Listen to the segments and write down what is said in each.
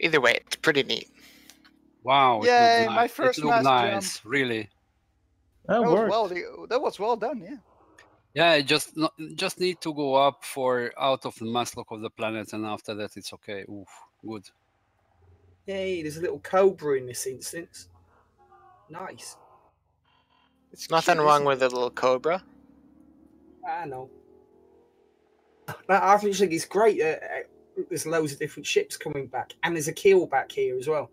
Either way, it's pretty neat. Wow! Yay, it my looked first it looked mass nice, jump. really. That That was well done, yeah. Yeah, just need to go up for out of the mass lock of the planet, and after that it's okay. Oof, good. Yay, there's a little cobra in this instance. Nice. It's nothing wrong with a little cobra. I know. I think it's great. There's loads of different ships coming back, and there's a keel back here as well.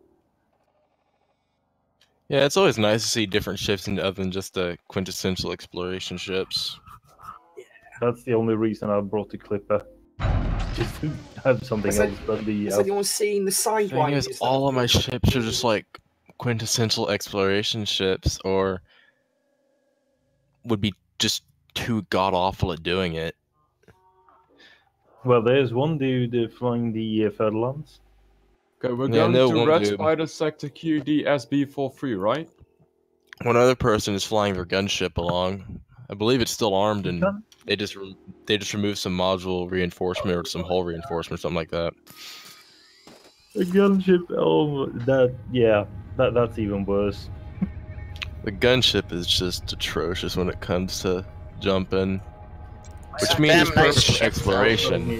Yeah, it's always nice to see different ships other than just the quintessential exploration ships. Yeah. That's the only reason I brought the Clipper. Just to have something else than the... Has anyone seen the Sidewinders? All of my ships are just like quintessential exploration ships, or would be just too god-awful at doing it. Well, there's one dude flying the Federlands. Okay, we're going to Red Spider Sector QD SB43, right? One other person is flying their gunship along. I believe it's still armed, and they just removed some module reinforcement or some hull reinforcement, something like that. A gunship, oh, that's even worse. The gunship is just atrocious when it comes to jumping. Which a means damn nice perfect ship, exploration.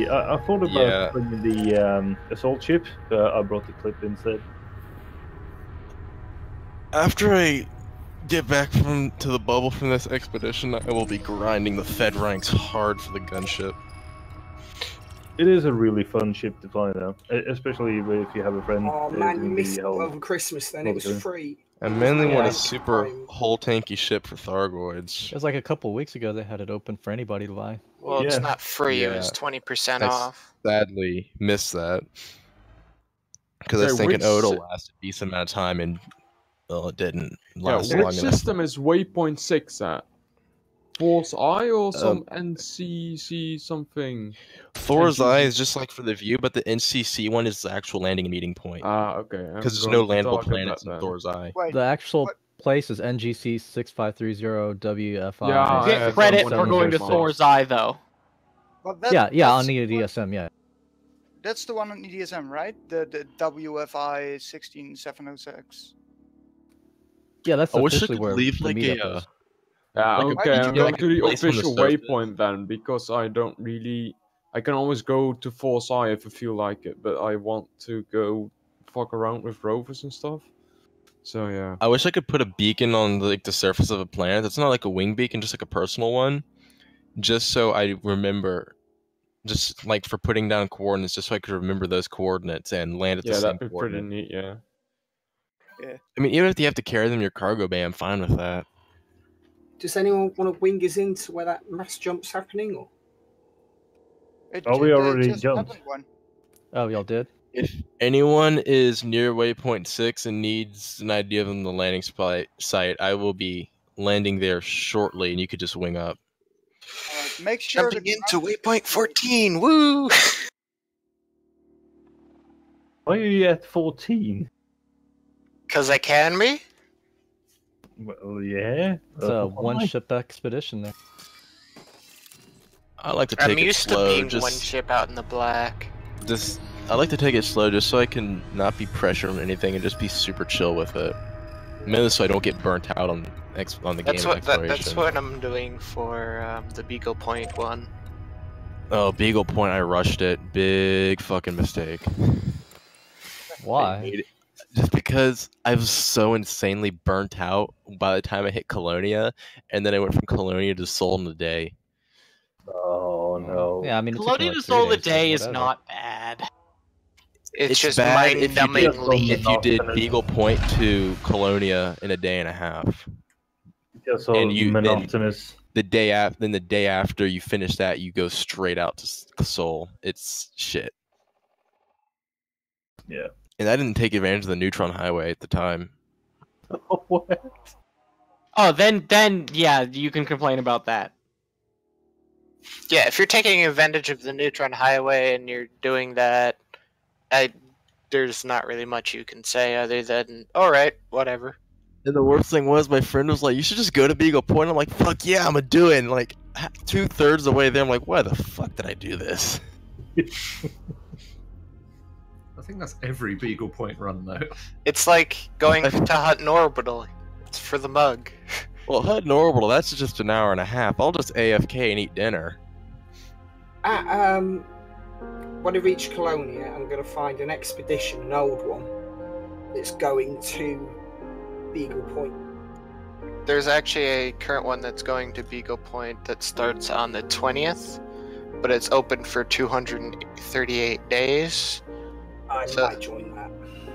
I thought about bringing the assault ship, but I brought the Clip instead. After I get back to the bubble from this expedition, I will be grinding the Fed ranks hard for the gunship. It is a really fun ship to fly though, especially if you have a friend. Oh man, you missed it over Christmas then, it was free. I mainly want a super hull tanky ship for Thargoids. It was like a couple of weeks ago they had it open for anybody to buy. Well, it's not free, it was 20% off. Sadly missed that. Because I was thinking, it'll last a decent amount of time, and well, it didn't last long enough. Which system is Waypoint 6 at? Force Eye or some NCC something? Thor's Eye is just like for the view, but the NCC one is the actual landing and meeting point. Ah, okay. Because there's no landable planets in Thor's Eye. The actual place is NGC 6530 WFI. Yeah, get credit for going to Thor's Eye, though. Well, yeah, on the EDSM, yeah. That's the one on EDSM, right? The WFI 16706. Yeah, that's officially where leave the like meetup is. Yeah, like okay, I'm going to the place on the official surface. waypoint then, because I don't really... I can always go to Force Eye if I feel like it, but I want to go fuck around with rovers and stuff. So, yeah. I wish I could put a beacon on like the surface of a planet. It's not like a wing beacon, just like a personal one. Just so I remember, just like for putting down coordinates, just so I could remember those coordinates and land at the same that'd be pretty neat, yeah. Yeah. I mean, even if you have to carry them in your cargo bay, I'm fine with that. Does anyone want to wing us into where that mass jump's happening? Or? We already jumped. Oh, y'all did? If anyone is near Waypoint 6 and needs an idea of the landing site, I will be landing there shortly, and you could just wing up. Make sure Jumping into Waypoint 14, woo! Why are you at 14? Because I can be? Well, yeah. It's a one-ship expedition there. I like to take I'm it used slow. to being one ship out in the black. I like to take it slow just so I can not be pressured on anything and just be super chill with it. Mainly so I don't get burnt out on the game exploration. That's what I'm doing for the Beagle Point one. Oh, Beagle Point, I rushed it. Big fucking mistake. Why? Just because I was so insanely burnt out by the time I hit Colonia, and then I went from Colonia to Seoul in a day. Oh no. Yeah, I mean, Colonia to Seoul a day is not bad. It's just bad mind-numbingly. if you did Beagle Point to Colonia in a day and a half. Just so monotonous. The day after you finish that, you go straight out to Seoul. It's shit. Yeah. And I didn't take advantage of the Neutron Highway at the time. What? Oh, then yeah, you can complain about that. Yeah, if you're taking advantage of the Neutron Highway and you're doing that, there's not really much you can say other than, alright, whatever. And the worst thing was, my friend was like, you should just go to Beagle Point. I'm like, fuck yeah, I'm gonna do it. And like, 2/3 of the way there, I'm like, why the fuck did I do this? think that's every Beagle Point run, though. It's like going to Hutton Orbital. It's for the mug. Well, Hutton Orbital, that's just an hour and a half. I'll just AFK and eat dinner. When I reach Colonia, I'm going to find an expedition, an old one, that's going to Beagle Point. There's actually a current one that's going to Beagle Point that starts on the 20th, but it's open for 238 days. I might join that.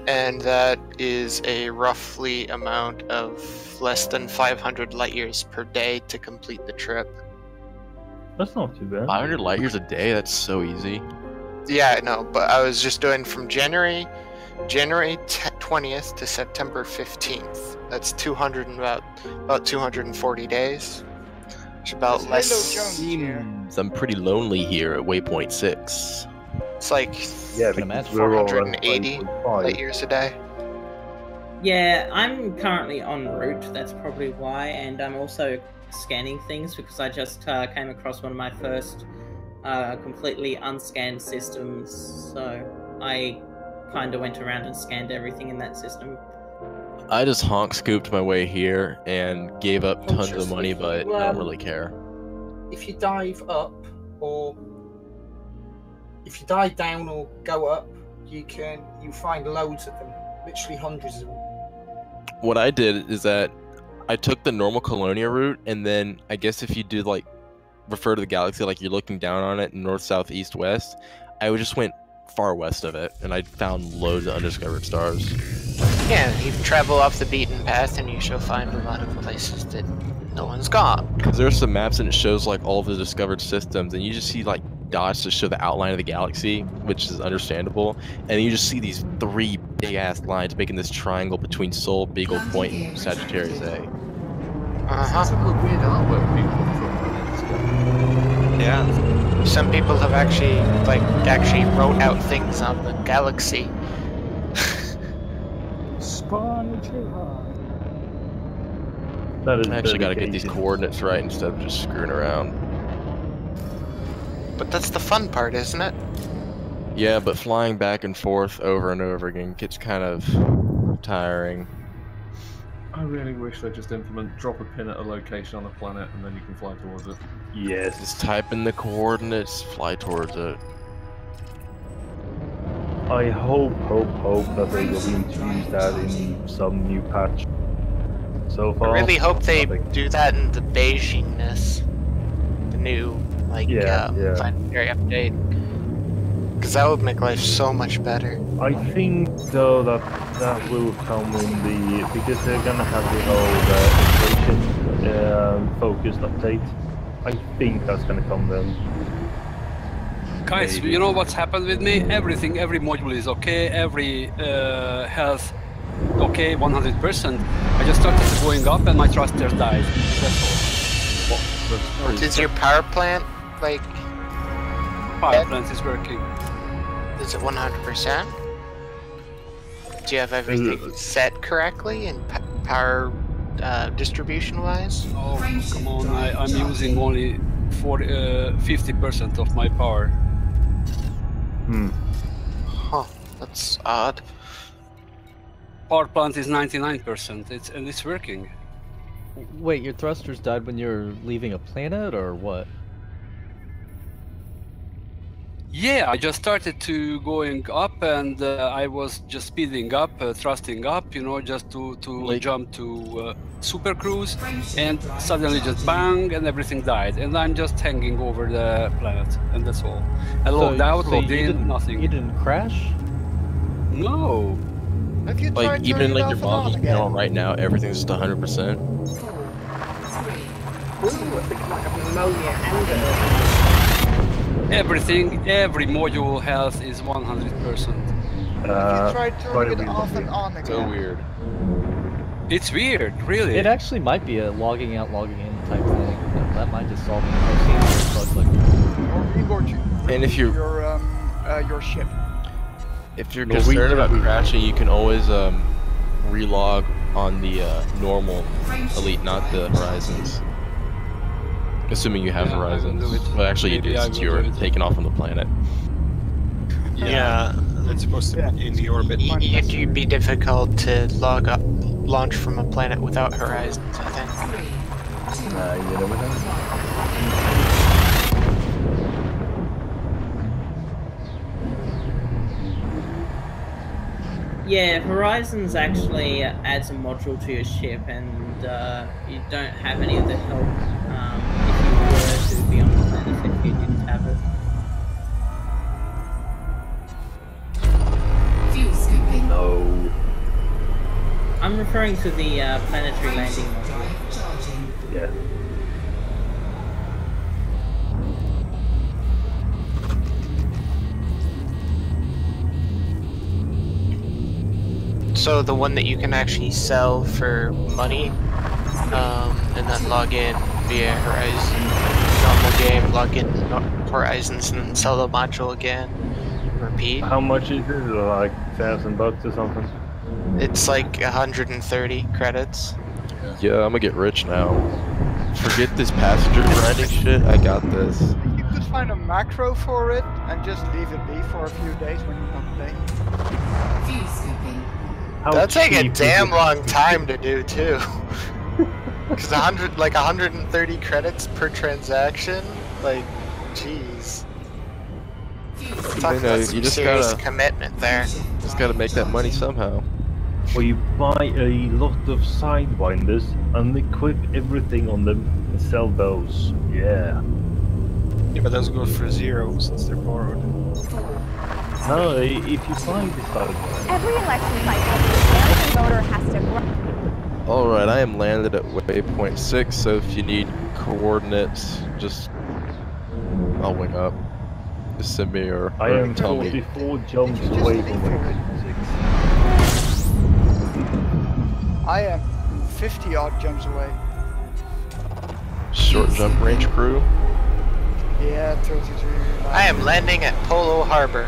And that is a roughly amount of less than 500 light years per day to complete the trip. That's not too bad. 500 light years a day? That's so easy. Yeah, I know, but I was just doing from January 20th to September 15th. That's 200 and about 240 days. It's about There's less. Halo Jones here. I'm pretty lonely here at waypoint 6. It's like Yeah, can because imagine. we're all at 480 5.5. light years a day. Yeah, I'm currently en route, that's probably why, and I'm also scanning things because I just came across one of my first completely unscanned systems, so I kind of went around and scanned everything in that system. I just honk scooped my way here and gave up tons of money, but I don't really care. If you dive up, or if you dive down or go up, you find loads of them, literally hundreds of them. What I did is that I took the normal Colonia route, and then I guess if you do like refer to the galaxy like you're looking down on it, north, south, east, west, I just went far west of it, and I found loads of undiscovered stars. Yeah, you travel off the beaten path and you shall find a lot of places that no one's gone. Because there's some maps and it shows like all the discovered systems, and you just see like dots to show the outline of the galaxy, which is understandable, and you just see these 3 big ass lines making this triangle between Sol, Beagle Point, and Sagittarius A. Some of the weird artwork people have drawn. Yeah. Some people have actually wrote out things on the galaxy. That is I actually gotta get these dedication. coordinates right instead of just screwing around. But that's the fun part, isn't it? Yeah, but flying back and forth over and over again gets kind of tiring. I really wish they'd just implement drop a pin at a location on a planet and then you can fly towards it. Yes. Just type in the coordinates, fly towards it. I hope that they will introduce that in some new patch. So far, I really hope they nothing. do that in the Beijingness. The new, planetary update. Because that would make life so much better. I think though that will come in the because they're gonna have the whole inflation focused update. I think that's gonna come then. Guys, Maybe. you know what's happened with me? Everything, every module is okay, every health okay, 100%. I just started going up and my thrusters died. That's all. Is your power plant, Power plant is working. is it 100%? Do you have everything set correctly in power distribution-wise? Oh, come on, I'm using only 50% of my power. Huh, that's odd. Power plant is 99%, and it's working. Wait, your thrusters died when you're leaving a planet, or what? Yeah, I just started to going up, and I was just speeding up, thrusting up, just to jump to super cruise, and suddenly just bang, and everything died, and I'm just hanging over the planet, and that's all. I logged out, logged in, nothing. You didn't crash? No. Have you Like tried even turning like it your off and on modules again? panel right now, everything's just 100%. Ooh, I think I might have pneumonia and Everything, every module health is 100%. Have you tried turning it off and on again? So weird. It's weird, really. It actually might be a logging out, logging in type thing. That might just solve it. I've seen bugs like that. Or reboot And if you're your ship. If you're concerned about crashing, you can always relog on the normal Elite, not the Horizons. Assuming you have Horizons. Well, actually you do, since you were taken off on the planet. Yeah, It's supposed to be in the orbit. It'd be difficult to launch from a planet without horizons, I think. You never know. Yeah, Horizons actually adds a module to your ship, and you don't have any of the help if you were to be on the planet if you didn't have it. No. I'm referring to the planetary landing module. Yeah. So the one that you can actually sell for money, and then log in via Horizon normal game, log in Horizons, and then sell the module again, and repeat. How much is it? Like $1,000 or something? It's like 130 credits. Yeah, I'm gonna get rich now. Forget this passenger grinding shit. I got this. You could find a macro for it and just leave it be for a few days when you're not playing. That'll take a damn long time to do too. Because 130 credits per transaction, like, jeez. Talk about some serious commitment there. Just gotta make that money somehow. Or you buy a lot of sidewinders and equip everything on them and sell those. Yeah. Yeah, but those go for 0 since they're borrowed. No, if you buy the sidewinders. Every election cycle, the American voter has to grow. Alright, I am landed at waypoint 6, so if you need coordinates, just... I'll wing up. Just send me or I am tell me. 44 jumps away from waypoint 6. I am 50 odd jumps away. Short jump range crew. Yeah, 32. I am landing at Polo Harbor.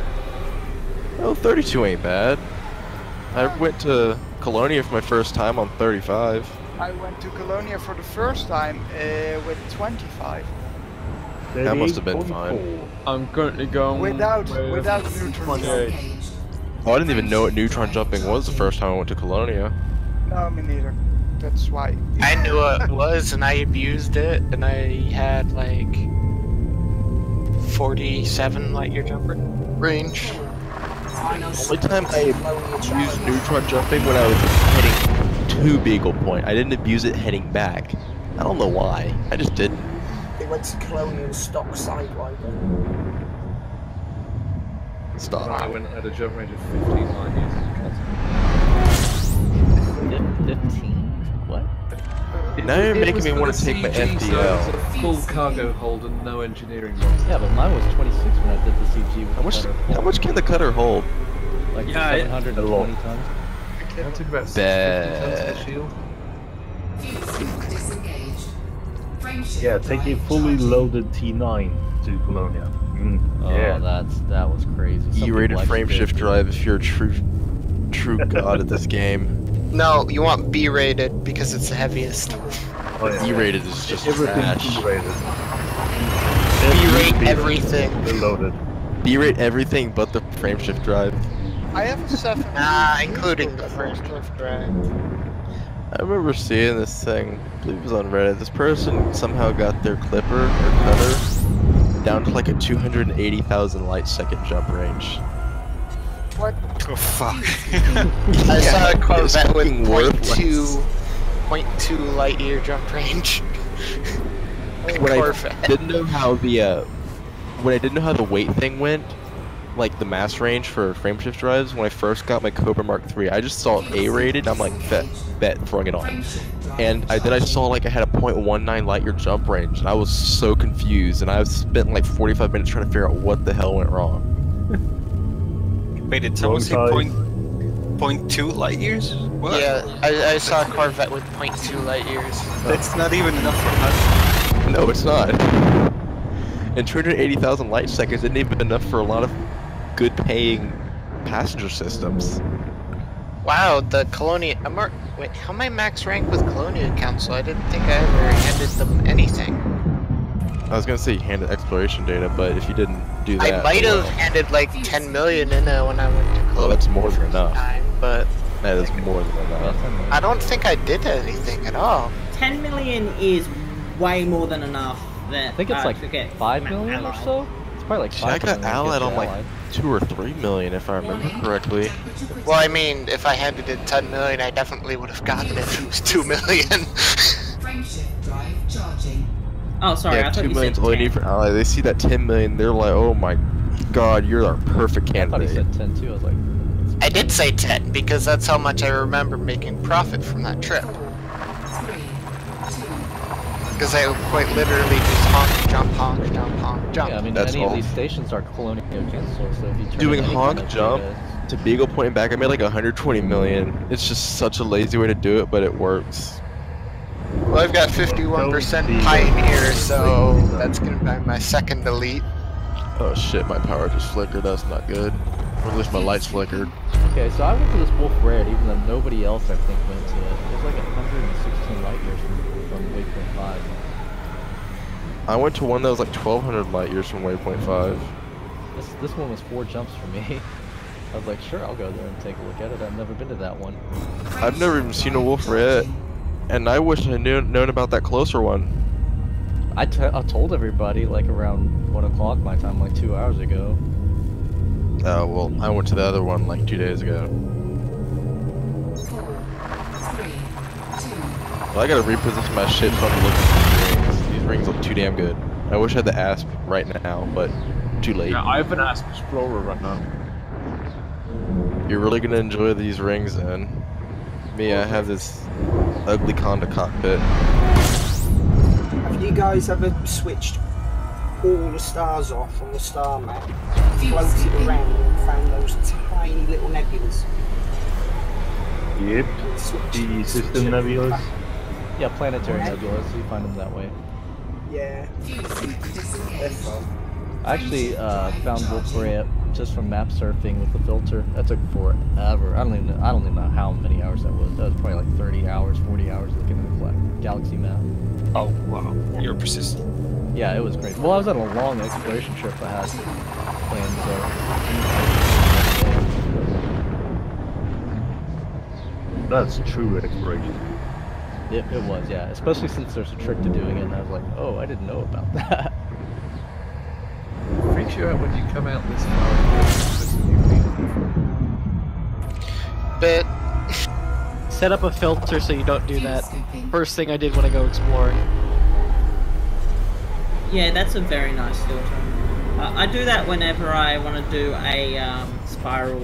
Oh, 32 ain't bad. I went to Colonia for my first time on 35. I went to Colonia for the first time with 25. That must have been fine. I'm currently going without neutron jumping. Oh, I didn't even know what neutron jumping was the first time I went to Colonia. No, me neither. That's why. I knew what it was and I abused it, and I had like 47 light year jump range. The only time I used neutron jumping when I was heading to Beagle Point. I didn't abuse it heading back. I don't know why. I just didn't. They went to Colonia and stock sidewinder. Stop. I went at a jump range of 15 light years. 15? What? Now you're making me want to take my CG, so it's FDL. a full cargo hold and no engineering loss. Yeah, but mine was 26 when I did the CG with How much can the cutter hold? Like 720 tons. That took about 650 tons to shield. Yeah, take a fully loaded T9 to Colonia. Oh, yeah. that was crazy. E-rated frame shift drive if you're a true god at this game. No, you want B-rated because it's the heaviest. Oh, yeah. E-rated is just everything trash. B-rated. B-rate everything. Loaded. B-rate everything but the frame shift drive. I have a 7. Including the first drift drive. I remember seeing this thing, I believe it was on Reddit. This person somehow got their clipper or cutter down to like a 280,000 light second jump range. What? Oh fuck. I saw a Corvette with fucking worthless. 0.2 light year jump range. When I didn't know how the weight thing went, like the mass range for frame shift drives, when I first got my Cobra Mark III, I just saw it A-rated. I'm like, bet, throwing it on. And then I saw like I had a 0.19 light year jump range, and I was so confused. And I spent like 45 minutes trying to figure out what the hell went wrong. Wait, did someone say 0.2 light years? What? Yeah, I saw a Corvette with 0.2 light years. That's not even enough for us. No, it's not. And 280,000 light seconds isn't even enough for a lot of good paying passenger systems. Wow, the Colonia... wait, how am I max rank with Colonia Council? I didn't think I ever handed them anything. I was gonna say you handed exploration data, but if you didn't do that. I might have handed like 10 million in it when I went to close. Oh, that's more than enough. But that is more than enough. I don't think I did anything at all. 10 million is way more than enough. I think it's like 5 million or so. It's probably like 5 I got million allied on like allied. 2 or 3 million if I remember correctly. Well, I mean, if I handed in 10 million, I definitely would have gotten it if it was 2 million. Oh, sorry, Yeah, I thought 2 you million's said all you 10. need for ally. They see that 10 million, they're like, oh my god, you're our perfect I thought he candidate. said 10 too. I was like, I did say 10 because that's how much I remember making profit from that trip. Because I quite literally just honk, jump, jump. yeah, I mean, That's any all. of these stations are colonial cancel, so if you turn Doing in any honk, kind of jump, data- to Beagle pointing back, I made like 120 million. It's just such a lazy way to do it, but it works. Well, I've got 51% Pioneer, so that's gonna be my second elite. Oh shit, my power just flickered, that's not good. Or at least my lights flickered. Okay, so I went to this Wolf Red, even though nobody else I think went to it. It was like 116 light years from Waypoint 5. I went to one that was like 1200 light years from Waypoint 5. This one was 4 jumps for me. I was like, sure, I'll go there and take a look at it. I've never been to that one. I've never even seen a Wolf Red, and I wish I known about that closer one. I told everybody like around 1 o'clock my time, like 2 hours ago. Oh, well, I went to the other one like 2 days ago. Well, I gotta reposition my shit so I can look at these rings. These rings look too damn good. I wish I had the Asp right now, but too late. Yeah, I have an Asp Explorer right now. You're really gonna enjoy these rings then. Me, I have this ugly Conda cockpit. Have you guys ever switched all the stars off on the star map, floated around and found those tiny little nebulas? Yep. The system nebulas. Yeah, planetary nebulas, you find them that way. Yeah. They're fun. I actually found Wolf Ray just from map surfing with the filter. That took forever. I don't even know how many hours that was. That was probably like 30 hours, 40 hours looking at the galaxy map. Oh wow, you're persistent. Yeah, it was great. Well, I was on a long exploration trip I had planned, so... That's true exploration. It was, yeah. Especially since there's a trick to doing it, and I was like, oh, I didn't know about that. It freaks you out when you come out this far. Bit. Set up a filter so you don't do that. First thing I did when I go exploring. Yeah, that's a very nice filter. I do that whenever I want to do a spiral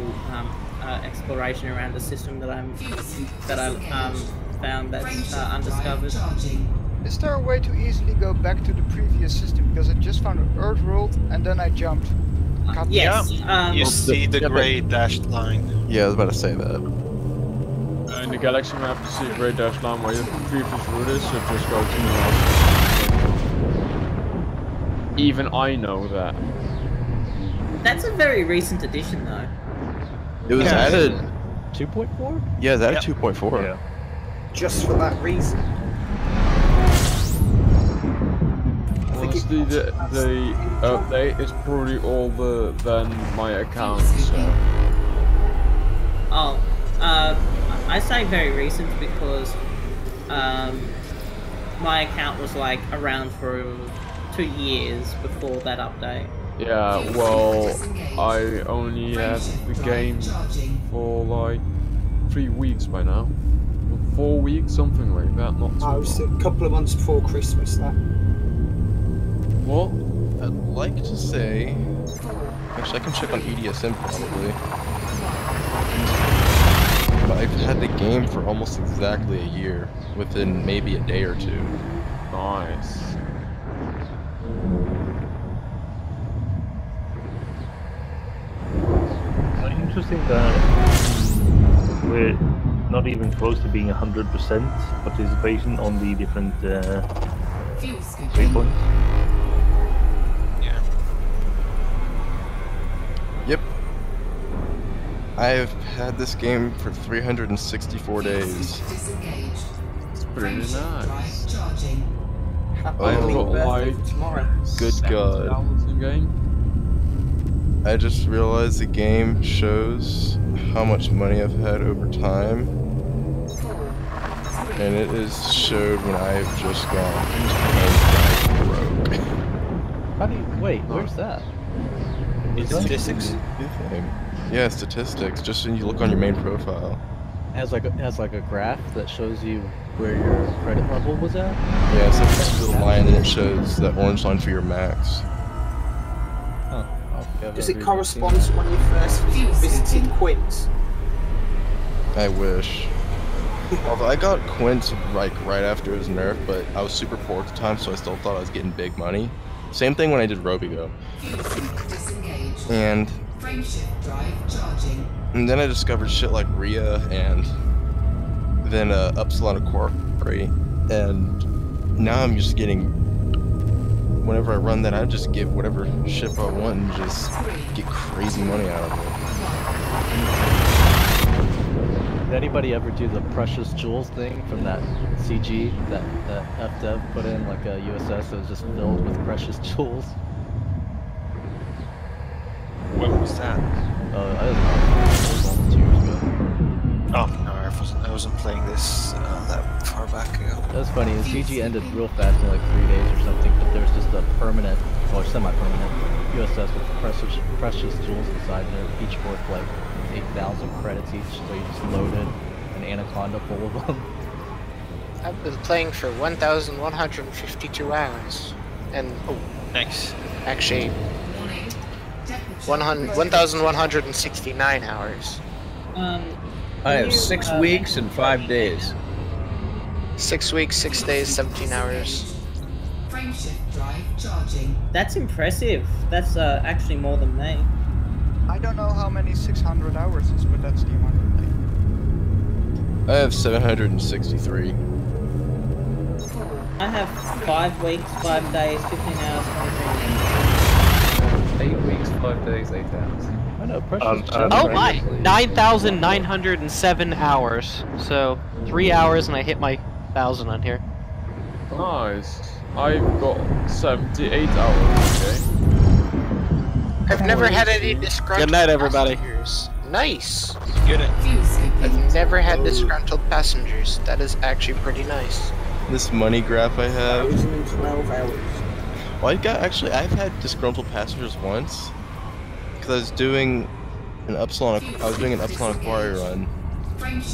exploration around a system that I found that's undiscovered. Is there a way to easily go back to the previous system? Because I just found an Earth world and then I jumped. Yes. You see the gray dashed line. Yeah, I was about to say that. In the galaxy map, you see a gray dash line where your previous route is, so just go to the last. Even I know that. That's a very recent addition, though. It was added. 2.4? Yeah, it was added 2.4. Yeah. Just for that reason. Honestly, the update is probably older than my account, so... Oh, I say very recent because my account was like around for 2 years before that update. Yeah, well, I only had the game for like 3 weeks by now. Or 4 weeks, something like that, not too I was long. a couple of months before Christmas, that. Well, I'd like to say... Actually, I can check on EDSM probably. But I've had the game for almost exactly a year, within maybe a day or two. Nice. Interesting that we're not even close to being 100% participation on the different waypoints. Yeah. Yep. I've had this game for 364 days. It's pretty nice. Happy Oh, birthday like tomorrow. Good God. $70 in game. I just realized the game shows how much money I've had over time. And it is showed when I've just gone broke. How do you wait? Where's that? In statistics? Yeah, statistics. Just when you look on your main profile. It has like a graph that shows you where your credit level was at. Yeah, it's like a little line, and it shows that orange line for your max. Does it correspond to when you first visited Quince? I wish. Although I got Quince like right after it was nerfed, but I was super poor at the time, so I still thought I was getting big money. Same thing when I did Robigo. And then I discovered shit like Rhea and then Upsilon Quarry, and now I'm just getting. Whenever I run that, I just give whatever ship I want and just get crazy money out of it. Did anybody ever do the precious jewels thing from that CG that FDev put in, like a USS that was just filled with precious jewels? When was that? It was almost 2 years ago. Oh no, I wasn't playing this that far back ago. That was funny. The CG ended real fast in like 3 days or something, but there was just a permanent, or semi-permanent, USS with precious jewels inside there, each worth like 8,000 credits each, so you just loaded an anaconda full of them. I've been playing for 1,152 hours, and nice. Actually, 1,169 hours. I have 6 weeks and 5 days. 6 weeks, 6 days, 17 hours. That's impressive. That's actually more than me. I don't know how many 600 hours is, but that's the amount of play. I have 763. I have 5 weeks, 5 days, 15 hours, 23 minutes. 8 weeks, 5 days, 8 hours. I know, precious. Oh my! 9,907 hours. So 3 hours, and I hit my 1,000 on here. Nice. I've got 78 hours. Okay. I've never had any disgruntled Good night, everybody. passengers. Nice. Good. I've never had disgruntled passengers. That is actually pretty nice. This money graph I have. 12 hours. Well, I've had disgruntled passengers once, because I was doing an Upsilon Aquari run,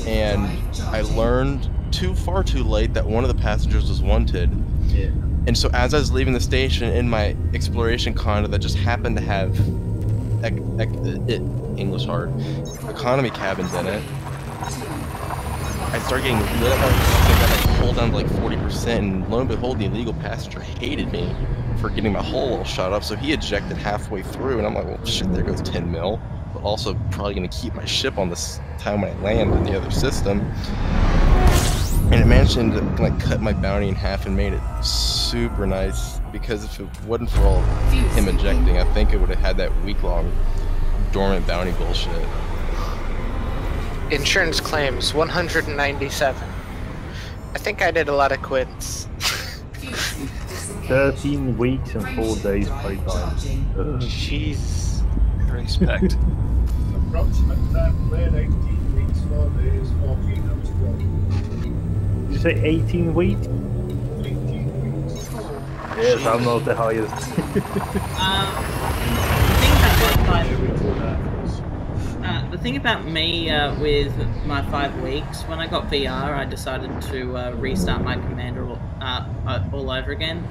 and I learned far too late that one of the passengers was wanted. Yeah. And so as I was leaving the station in my exploration condo that just happened to have English hard economy cabins in it, I started getting lit up by the cops and got my hull down to like 40%, and lo and behold, the illegal passenger hated me for getting my hull all shot up, so he ejected halfway through, and I'm like, well shit, there goes 10 mil, but also probably gonna keep my ship on this time when I land in the other system. And it managed to like cut my bounty in half and made it super nice, because if it wasn't for all him ejecting, I think it would have had that week-long dormant bounty bullshit. Insurance claims 197. I think I did a lot of quits. 13 weeks and 4 days playtime. Jeez. Respect. Approximate time played 18 weeks, 4 days, 14 hours ago. Did you say 18 weeks? 18 weeks. Yes, I'm not the highest. The thing about me with my 5 weeks, when I got VR, I decided to restart my commander all over again.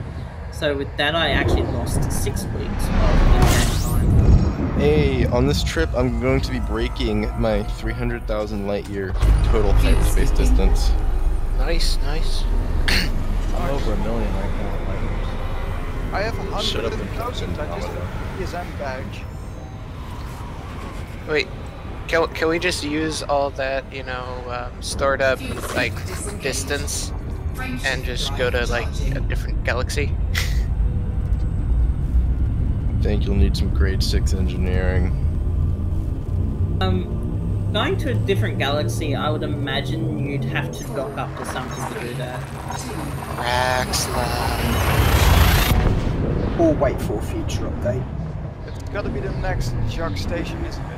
So with that, I actually lost 6 weeks of in-game time. Hey, on this trip, I'm going to be breaking my 300,000 light year total hyperspace distance. Nice, nice. I'm over 1 million right now. I have Shut up and 100,000. I just have a PSM badge. Wait, can we just use all that, you know, stored up, like, distance, and just go to, like, a different galaxy? I think you'll need some grade 6 engineering. Going to a different galaxy, I would imagine you'd have to dock up to something to do that. Raxla. Or wait for a future update. gotta be the next jog station, isn't it?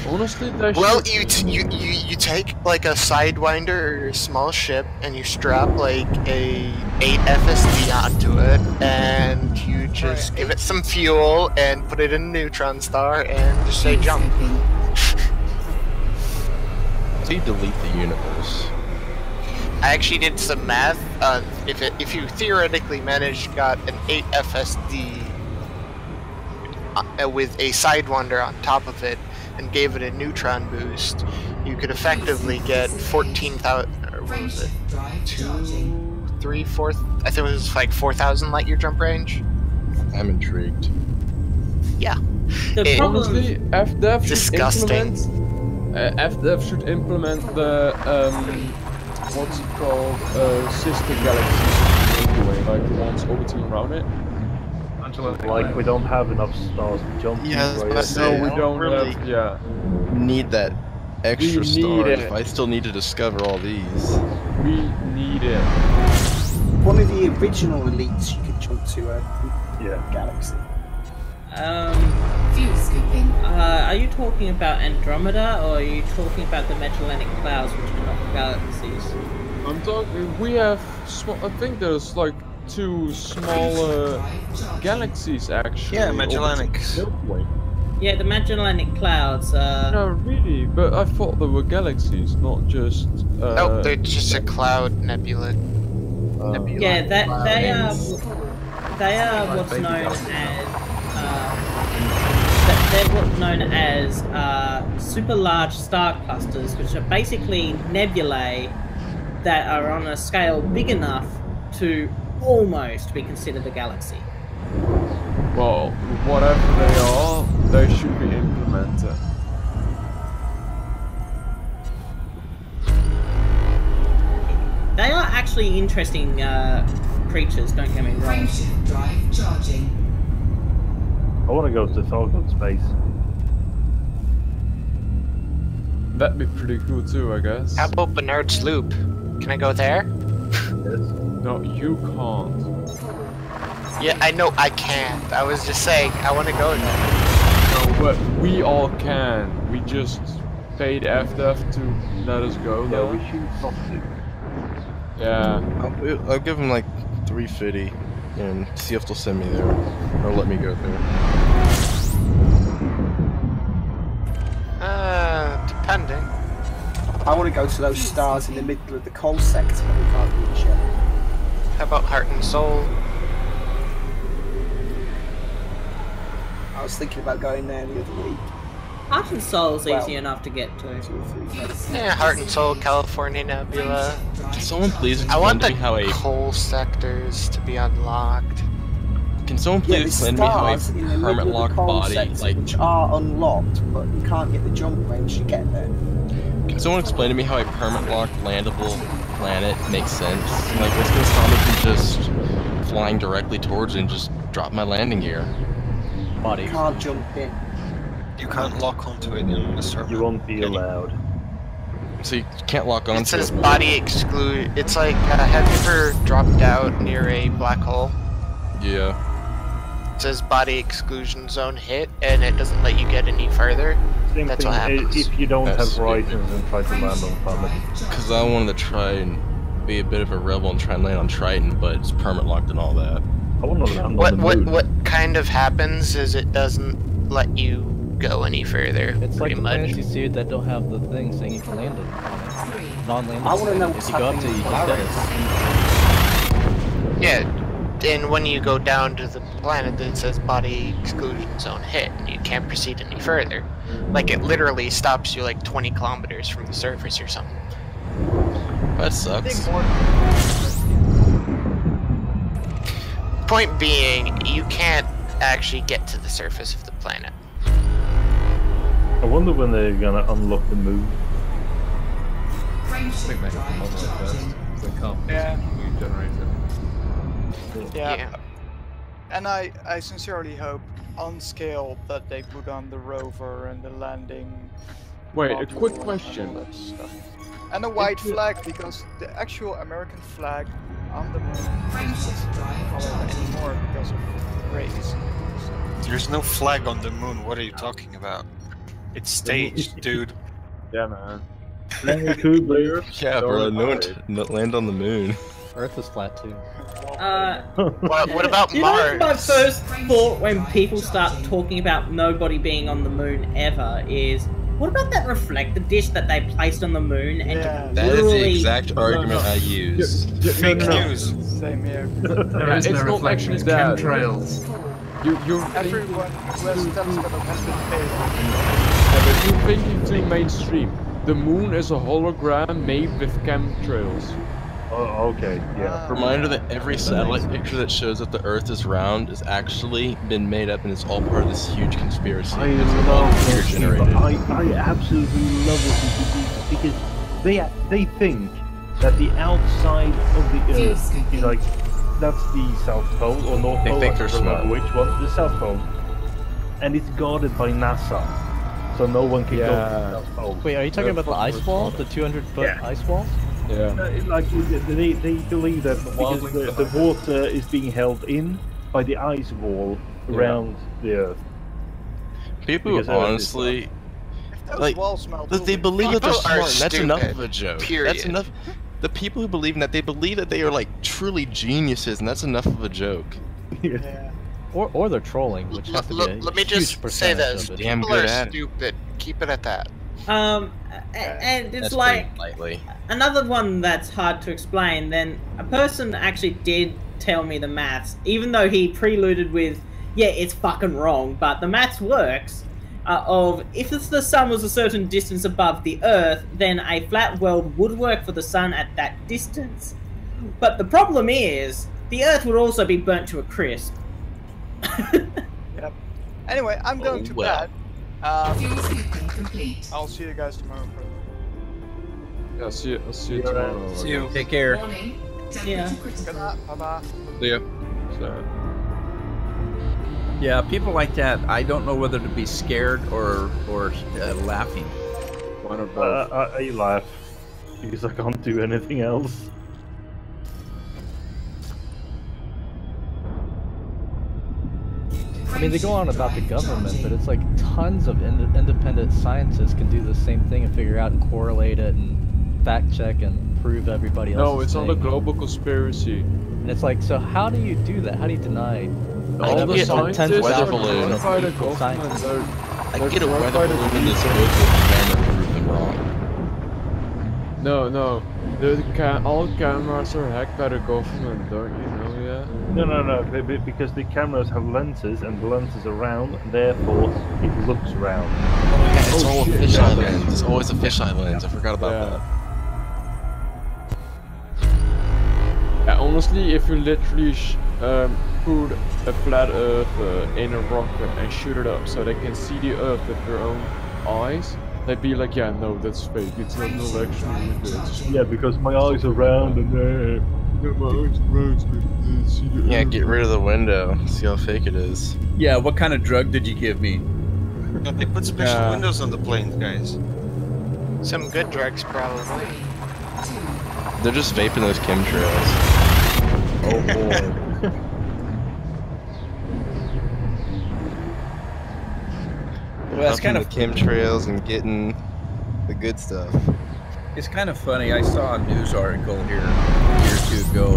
Honestly, they Well, should... you take like a sidewinder or a small ship and you strap like a 8 FSD onto it and you just give it some fuel and put it in a neutron star and just say jump. So you delete the universe. I actually did some math. If you theoretically got an 8 FSD with a sidewinder on top of it and gave it a neutron boost, you could effectively get 14,000. What was it? 2, 3, 4. I think it was like 4,000 light year jump range. I'm intrigued. Yeah. Honestly, FDev should disgusting. FDev should implement the what's it called? Sister galaxies anyway, like the ones orbiting around it. Like we don't have enough stars to jump to. Yeah, No, we don't really have. Yeah. Need that extra We need stars. it. I still need to discover all these. We need it. One of the original elites you could jump to a galaxy. Are you talking about Andromeda, or are you talking about the Magellanic Clouds, which are not galaxies? I'm talking. We have. I think there's like 2 smaller galaxies actually. Yeah, Magellanics. Yeah, the Magellanic Clouds. No, really, but I thought they were galaxies, not just. Nope, they're just a cloud nebula. Yeah, they are what's known as they're what's known as super large star clusters, which are basically nebulae that are on a scale big enough to almost be considered a galaxy. Well, whatever they are, they should be implemented. They are actually interesting creatures, don't get me wrong. I want to go to Thargoid space. That'd be pretty cool too, I guess. How about Bernard's Loop? Can I go there? Yes. No, you can't. Yeah, I know I can't. I was just saying, I want to go there. No, but we all can. We just paid FDev to let us go Yeah, there. we should not do. Yeah. I'll give them like 350 and see if they'll send me there or let me go there. Depending. I want to go to those stars in the middle of the coal sector that we can't reach yet. How about Heart and Soul? I was thinking about going there the other week. Heart and Soul's easy enough to get to. Yeah, Heart and Soul, California Nebula. Can someone please I explain want to the me how a coal sectors to be unlocked. Can someone please explain to me how a stars in the middle permit of the lock coal body sector, like? which are unlocked, but you can't get the jump range to get there. Can someone explain to me how a permit locked landable planet makes sense? Like, what's gonna stop me from just flying directly towards it and just drop my landing gear? You can't jump in. You can't lock onto it in the server. You won't be allowed. So you can't lock onto It says body exclude. It's like, have you ever dropped out near a black hole? Yeah. It says body exclusion zone hit, and it doesn't let you get any further. Same That's thing what happens. if you don't That's have horizons and try to land on planet. Because I wanted to try and be a bit of a rebel and try and land on Triton, but it's permit locked and all that. I want to land on the moon. What kind of happens is it doesn't let you go any further. It's like pretty the much. planets you see that don't have the thing saying you can land on the planet. Non-landing. I want to know If what's you go up to happening it, you with just dead. Polaris. Yeah, and when you go down to the planet, it says body exclusion zone hit, and you can't proceed any further. Like, it literally stops you like 20 kilometers from the surface or something. That sucks. Point being, you can't actually get to the surface of the planet. I wonder when they're gonna unlock the moon. I think they have to unlock first. They can't physically generate it. Yeah. And I sincerely hope on scale that they put on the rover and the landing. Wait, a module quick and question. all that stuff. And a white flag, because the actual American flag on the moon isn't colored anymore because of race. So. There's no flag on the moon. What are you talking about? It's staged, dude. Yeah, man. Cool players. Yeah, bro. No land on the moon. Earth is flat too. What about you Mars? know, my first thought when people start talking about nobody being on the moon ever is, what about that reflector dish that they placed on the moon and That is the literally... exact argument I use. Fake news. Same here. There is no reflection, it's chemtrails. Everyone who has a telescope has been paid. Yeah, but you think it's too mainstream. The moon is a hologram made with chemtrails. Oh, okay, yeah. Reminder that every satellite picture that shows that the Earth is round is actually been made up and it's all part of this huge conspiracy. I It's all love computer this. generated. I absolutely love what you do because they think that the outside of the Earth is like, that's the South Pole or North Pole. They think I they're don't remember smart. which one? The South Pole, and it's guarded by NASA, so no one can go to the South Pole. Wait, are you talking about the ice wall? The 200-foot ice wall? Yeah. Like they believe that because the water is being held in by the ice wall around the Earth. People Because Earth is honestly, Those walls melt. they believe that they're People are smart. And that's enough stupid, of a joke. period. That's enough. The people who believe in that, they believe that they are like truly geniuses, and that's enough of a joke. Yeah. Or they're trolling, which has to be a Let me huge just say percentage this: of it. Damn people good are at it. stupid. Keep it at that. And it's That's like pretty lightly. another one that's hard to explain. Then a person actually did tell me the maths, even though he preluded with, yeah, it's fucking wrong, but the maths works. Of if the sun was a certain distance above the Earth, then a flat world would work for the sun at that distance. But the problem is, the Earth would also be burnt to a crisp. Yep. Anyway, I'm going to bed. I'll see you guys tomorrow. Yeah, I'll see you tomorrow. See you. Take care. Yeah. Good night. Bye-bye. See ya. So, Yeah, people like that, I don't know whether to be scared or laughing. one or both. I laugh because I can't do anything else. I mean, they go on about the government, but it's like tons of independent scientists can do the same thing and figure out and correlate it and fact check and prove everybody else. No, it's not a global conspiracy. And it's like, so how do you do that? How do you deny? All the scientists weather are balloon. run by the government. Scientists. I get a weather balloon in this disposable camera to prove them wrong. No. All cameras are hacked by the government, don't you know? Yeah. No, because the cameras have lenses and the lenses are round, and therefore it looks round. Yeah, it's all a shit, fisheye yeah. lens. It's always a fisheye lens. I forgot about that. Yeah, honestly, if you literally put a flat Earth in a rocket and shoot it up so they can see the Earth with their own eyes, they'd be like, yeah, no, that's fake. It's not an election. Yeah, because my eyes are round and Yeah, get rid of the window. See how fake it is. Yeah, what kind of drug did you give me? No, they put special windows on the planes, guys. Some good drugs, probably. They're just vaping those chemtrails. Oh boy. Well, that's kind of chemtrails and getting the good stuff. It's kind of funny. I saw a news article here a year or two ago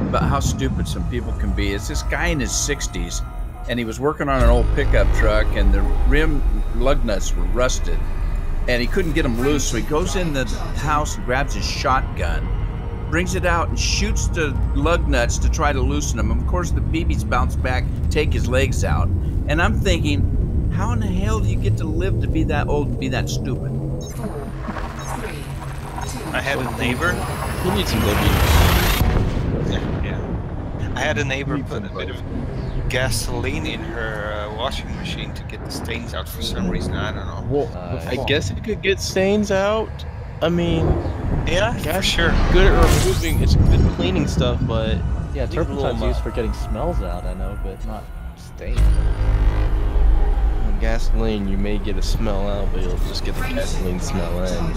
about how stupid some people can be. It's this guy in his 60s, and he was working on an old pickup truck, and the rim lug nuts were rusted, and he couldn't get them loose. So he goes in the house and grabs his shotgun, brings it out, and shoots the lug nuts to try to loosen them. Of course, the BBs bounce back, take his legs out, and I'm thinking, how in the hell do you get to live to be that old and be that stupid? I had a neighbor. He needs some living. Yeah. I had a neighbor put a bit of gasoline in her washing machine to get the stains out for some reason. I don't know. I guess it could get stains out. I mean, yeah, gas for sure. Good at removing. It's good cleaning stuff, but Yeah, turpentine's used for getting smells out, I know, but not stains. in gasoline, you may get a smell out, but you'll just get the gasoline smell in.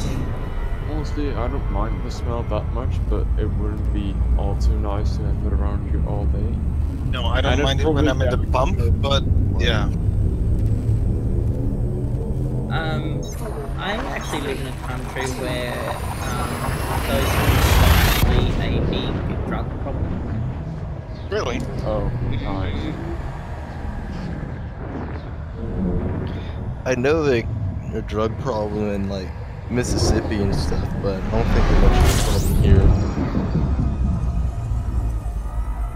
Honestly, I don't mind the smell that much, but it wouldn't be all too nice to have it around you all day. No, I don't mind it when I'm in the bump, but yeah. I actually live in a country where those people are actually a big drug problem. Really? Oh, nice. I know they a drug problem in like Mississippi and stuff, but I don't think they're much of a problem here.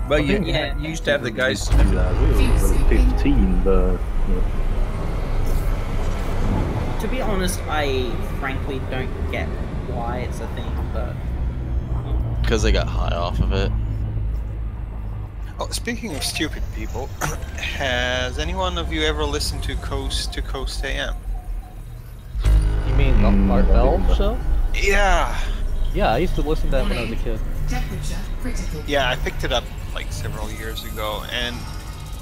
Well, you used to have the guys. We were 15, but. To be honest, I frankly don't get why it's a thing, but... Because they got high off of it. Oh, speaking of stupid people, has any one of you ever listened to Coast AM? You mean the Art Bell show? Yeah. Yeah, I used to listen to that when I was a kid. Yeah, I picked it up like several years ago, and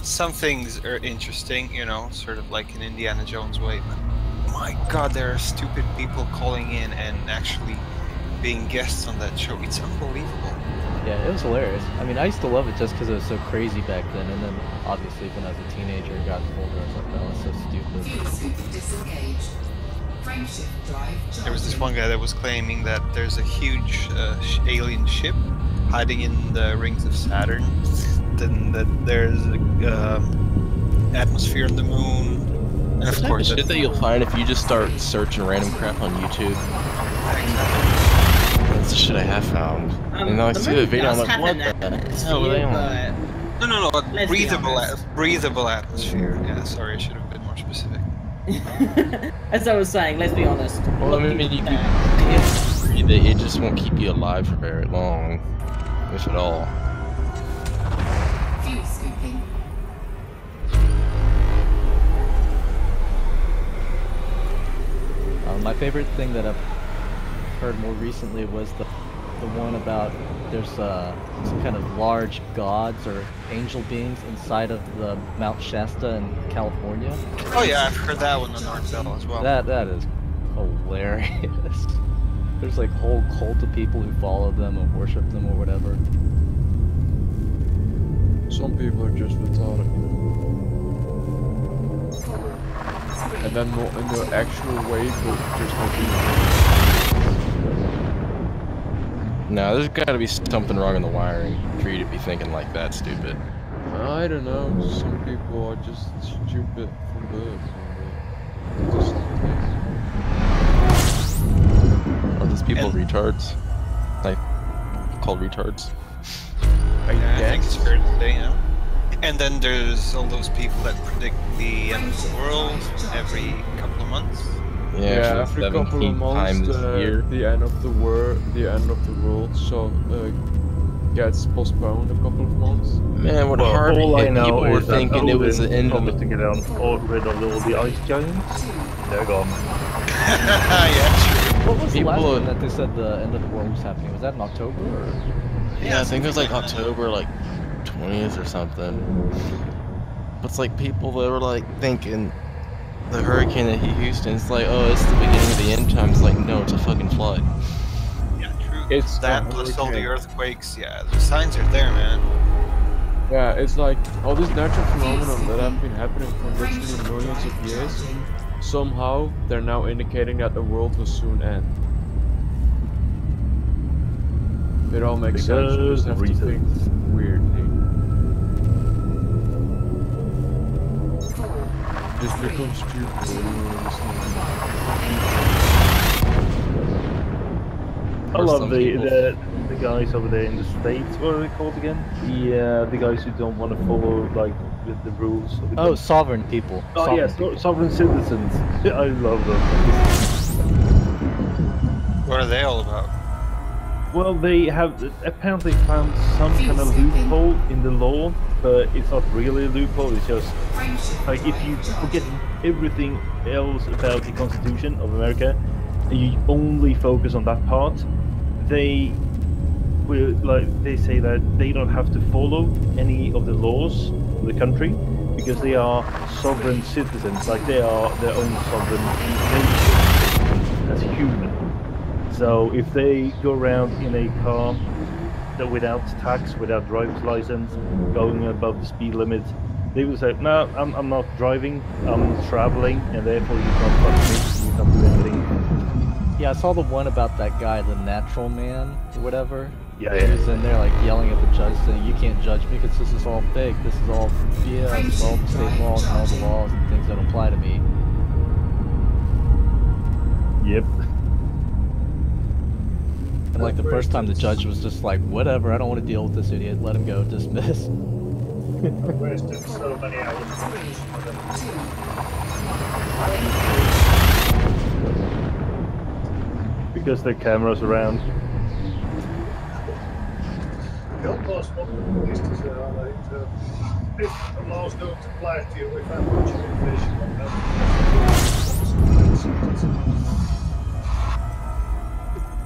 some things are interesting, you know, sort of like in Indiana Jones way, but my god, there are stupid people calling in and actually being guests on that show. It's unbelievable. Yeah, it was hilarious. I mean, I used to love it just because it was so crazy back then, and then obviously when I was a teenager and got older, I was like, oh, it's so stupid. There was this one guy that was claiming that there's a huge alien ship hiding in the rings of Saturn, then that there's an atmosphere on the moon, and of course shit that you'll find if you just start searching random crap on YouTube. That's the shit I have found. And I see the video, I'm like, what the hell are they on? No, breathable atmosphere. Yeah, sorry, I should have been more specific. As I was saying, let's be honest. Well, I mean, you can breathe it, it just won't keep you alive for very long, if at all. My favorite thing that I've heard more recently was the one about there's some kind of large gods or angel beings inside of the Mount Shasta in California. Oh yeah, I've heard that one on Art Bell as well. That is hilarious. There's like whole cult of people who follow them or worship them or whatever. Some people are just retarded. And then not in the actual way, but just not being. No, there's gotta be something wrong in the wiring for you to be thinking like that, stupid. I don't know, some people are just stupid from birth. Just Are these people retards? Like, called retards? I think it's fair to say, yeah. And then there's all those people that predict the end of the world every couple of months. Yeah, every couple of months the end of the world, so gets postponed a couple of months. Man, what hard people were thinking it was the end of the... to get rid of all the ice giants. They're gone. Yeah, true. What was the last one that they said the end of the world was happening? Was that in October or? Yeah, I think it was like October, like 20th or something. But it's like people that were like thinking the hurricane that hit Houston, it's like, oh, it's the beginning of the end times. It's like, no, it's a fucking flood. Yeah, true. It's that plus all the earthquakes. Yeah, the signs are there, man. Yeah, it's like all these natural phenomena that have been happening for literally millions of years. Somehow, they're now indicating that the world will soon end. It all makes sense. You just have to think weirdly. Just become stupid. I love the guys over there in the States. What are they called again? The guys who don't want to follow like the rules. Of the sovereign people. Oh sovereign sovereign citizens. I love them. What are they all about? Well, they have apparently found some kind of loophole in the law, but it's not really a loophole. It's just like if you forget everything else about the Constitution of America and you only focus on that part, they will, they say that they don't have to follow any of the laws of the country because they are sovereign citizens, like they are their own sovereign nation as human. So if they go around in a car without tax, without driver's license, going above the speed limit, they will say, "No, I'm not driving. I'm traveling, and therefore you can't touch me. You can't do anything." Yeah, I saw the one about that guy, the natural man, or whatever. Yeah, He was in there like yelling at the judge saying, "You can't judge me because this is all fake. This is all BS, all the state laws and all the laws and things that apply to me." Yep. And like the first time the judge was just like, "Whatever, I don't want to deal with this idiot. Let him go, dismiss." I've wasted so many hours. Because the camera's around. The almost what the police to say, all right, if the laws don't apply to you, if I'm butchering fish, you won't have to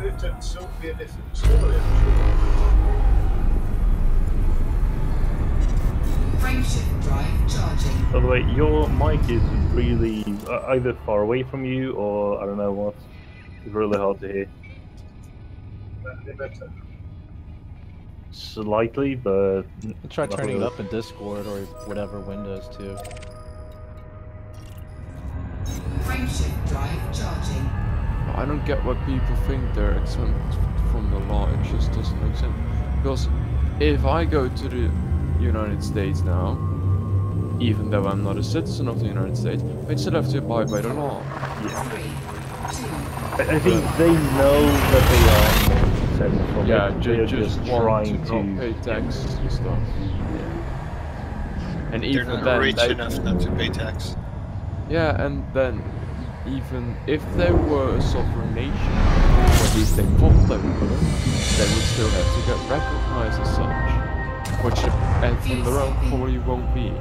it would so be a different story, I'm sure. Frameshift drive charging. By the way, your mic is really either far away from you or I don't know what. It's really hard to hear. Better. Slightly, but Try not turning it really. up in Discord or whatever Windows too. Frameshift drive charging. I don't get why people think they're exempt from the law. It just doesn't make sense. Because if I go to the United States now, even though I'm not a citizen of the United States, I still have to abide by the law. Yeah. I think they know that they are exempt from Yeah, it. They're just trying want to not pay taxes and stuff. And They're even not then, rich they, enough not to pay tax. yeah, and then even if they were a sovereign nation, or at least they thought they were, they would still have to get recognized as such, which on their own probably won't be,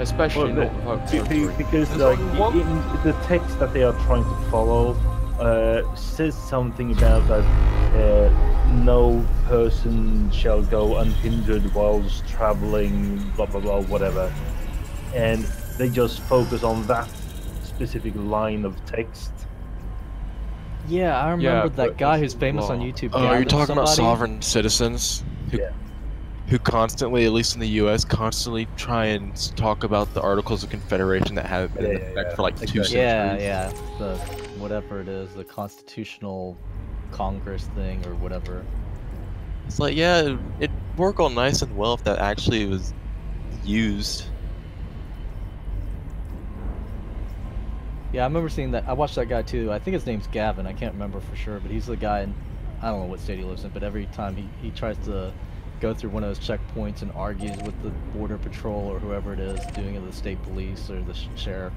especially not without territory. Because like in the text that they are trying to follow says something about that no person shall go unhindered whilst traveling, blah blah blah, whatever, and they just focus on that specific line of text. Yeah, I remember that but guy who's famous on YouTube. Oh, are you talking about somebody? sovereign citizens who constantly, at least in the U.S., constantly try and talk about the Articles of Confederation that have been in effect for like 2 centuries? Yeah, the whatever it is, the Constitutional Congress thing or whatever. It's like, yeah, it'd work all nice and well if that actually was used. Yeah, I remember seeing that. I watched that guy too. I think his name's Gavin. I can't remember for sure, but he's the guy in, I don't know what state he lives in, but every time he tries to go through one of those checkpoints and argues with the border patrol or whoever it is doing it, the state police or the sheriff.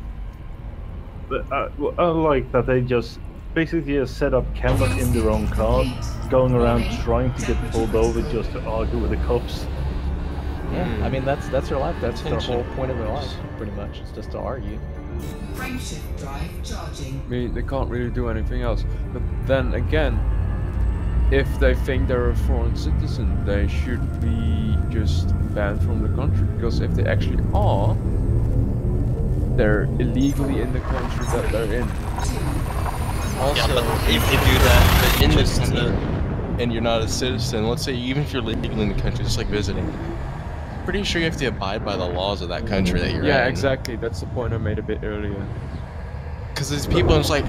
But I like that they just basically just set up cameras in their own car, going around trying to get pulled over just to argue with the cops. Yeah, I mean that's their life. That's their whole point of their life, pretty much. It's just to argue. Frameshift drive charging. I mean, they can't really do anything else. But then again, if they think they're a foreign citizen, they should be just banned from the country. Because if they actually are, they're illegally in the country that they're in. Also, yeah, but if you do that, but in this country, and you're not a citizen, let's say even if you're legally in the country, just like visiting, pretty sure you have to abide by the laws of that country that you're in. Yeah, exactly. That's the point I made a bit earlier. Because there's people who's like,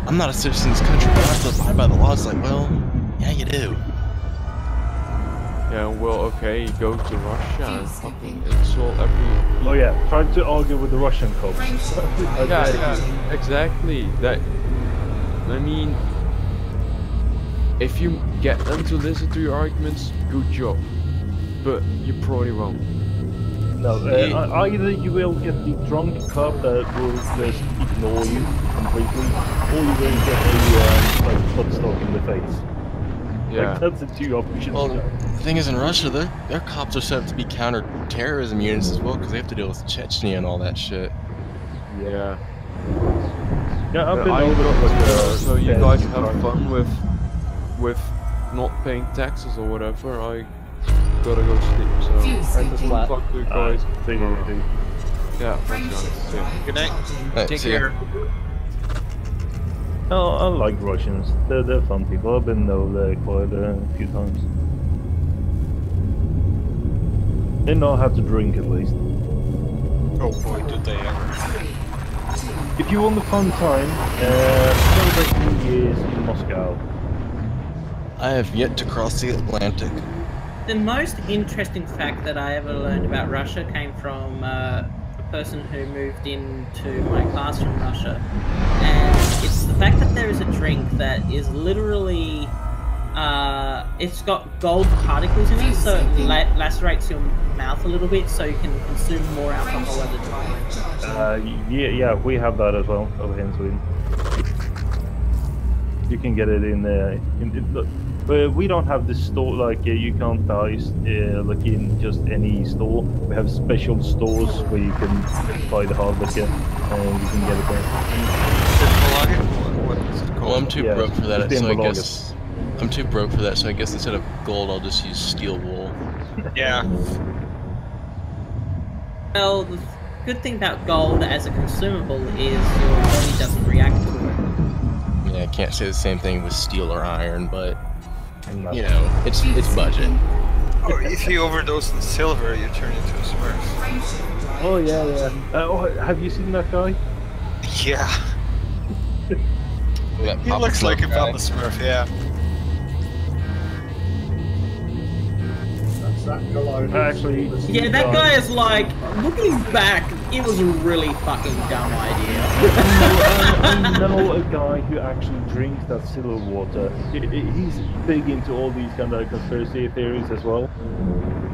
I'm not a citizen of this country, but I have to abide by the laws. Like, well, yeah, you do. Yeah, well, okay, you go to Russia and fucking insult every... Oh yeah, try to argue with the Russian cops. yeah, exactly. That, I mean, if you get them to listen to your arguments, good job. But you probably won't. No, either you will get the drunk cop that will just ignore you completely, or you will get a like footstock in the face. Yeah. Like, that's the two options. Well, the thing is, in Russia, their cops are set up to be counter-terrorism units as well, because they have to deal with Chechnya and all that shit. Yeah. Yeah, I've been over so you guys have fun with not paying taxes or whatever. I gotta go sleep, so talk to you guys. Yeah, thanks guys. See ya. Good night. Take care. Oh, I like Russians. They're fun people. I've been over there quite a few times. They know how to drink at least. Oh boy, do they ever. If you want a fun time, celebrate New Year's in Moscow. I have yet to cross the Atlantic. The most interesting fact that I ever learned about Russia came from a person who moved into my class from Russia. And it's the fact that there is a drink that is literally, it's got gold particles in it, so it lacerates your mouth a little bit so you can consume more alcohol at a time. Yeah, we have that as well over here in Sweden. You can get it in there. But we don't have this store, like you can't buy like in just any store. We have special stores where you can buy the hard liquor and you can get it there. Well, I'm too broke for that, so I guess I'm too broke for that. So I guess instead of gold, I'll just use steel wool. Yeah. Well, the good thing about gold as a consumable is your body doesn't react to it. Yeah, I can't say the same thing with steel or iron, but you know, it's budget. Or if you overdose on silver, you turn into a Smurf. Oh yeah. Oh, have you seen that guy? Yeah. He looks like a Papa Smurf, yeah. Actually, yeah, that guy is like, looking back, it was a really fucking dumb idea. I know a guy who actually drinks that silver water. He's big into all these kind of conspiracy theories as well.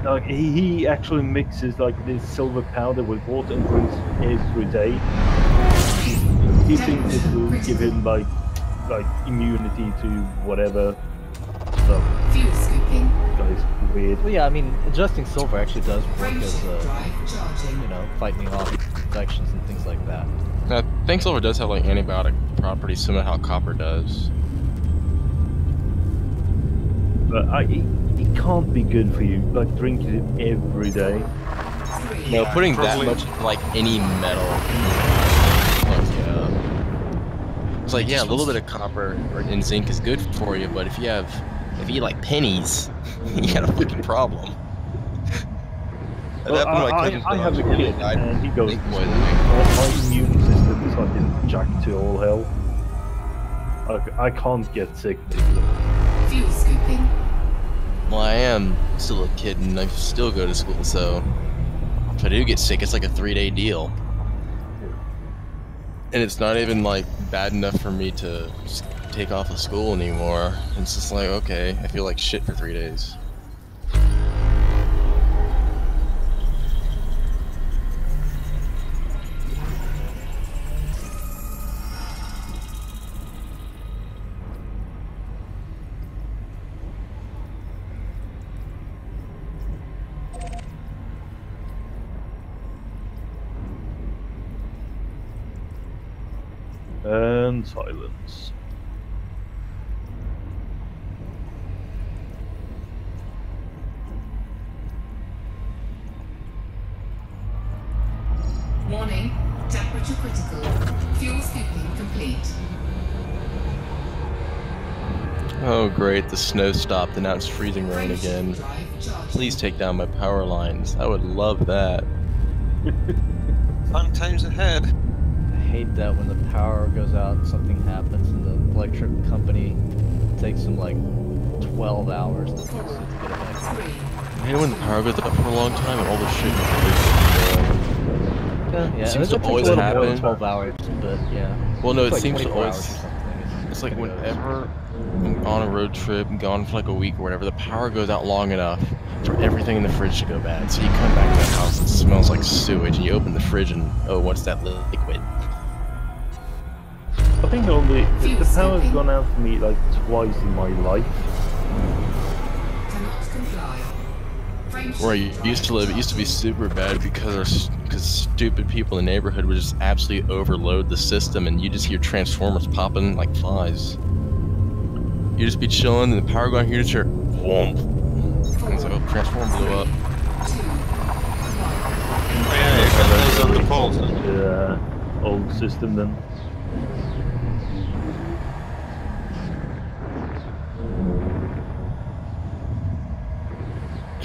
Like he actually mixes like this silver powder with water and drinks it every day. He thinks it will give him like immunity to whatever stuff. Guys, weird. Well, yeah, I mean, ingesting silver actually does work as you know, fighting off infections and things like that. I think silver does have like antibiotic properties, similar to how copper does. But it can't be good for you, like drinking it every day. No, putting that much like any metal. It's like, yeah, a little bit of copper and zinc is good for you, but if you eat like pennies, you got a fucking problem. Well, I have a kid, and he goes, my immune system is fucking jacked to all hell. I can't get sick. Fuel scooping. Well, I am still a kid, and I still go to school, so if I do get sick, it's like a 3-day deal. And it's not even like bad enough for me to take off of school anymore. It's just like, okay, I feel like shit for 3 days. And silence. Warning, temperature critical. Fuel scooping complete. Oh great, the snow stopped and now it's freezing rain again. Please take down my power lines. I would love that. Fun times ahead. I hate that when the power goes out, something happens, and the electric company takes them like 12 hours to fix it to get it back. I hate when the power goes up for a long time and all the shit Yeah, it seems to takes always a little more happen. than 12 hours, but yeah. Well, no, it It's like seems to 24 always. hours or something. It's like whenever I'm on a road trip, gone for like a week or whatever, the power goes out long enough for everything in the fridge to go bad. So you come back to the house, it smells like sewage, and you open the fridge and, oh, what's that liquid? I think only the power's gone out for me like twice in my life. Where I used to live, it used to be super bad because stupid people in the neighborhood would just absolutely overload the system, and you just hear transformers popping like flies. You just be chilling, and the power going here, you just hear whoomp. And it's like, oh, transformer blew up. Oh yeah, you got those on the poles. Yeah, old system then.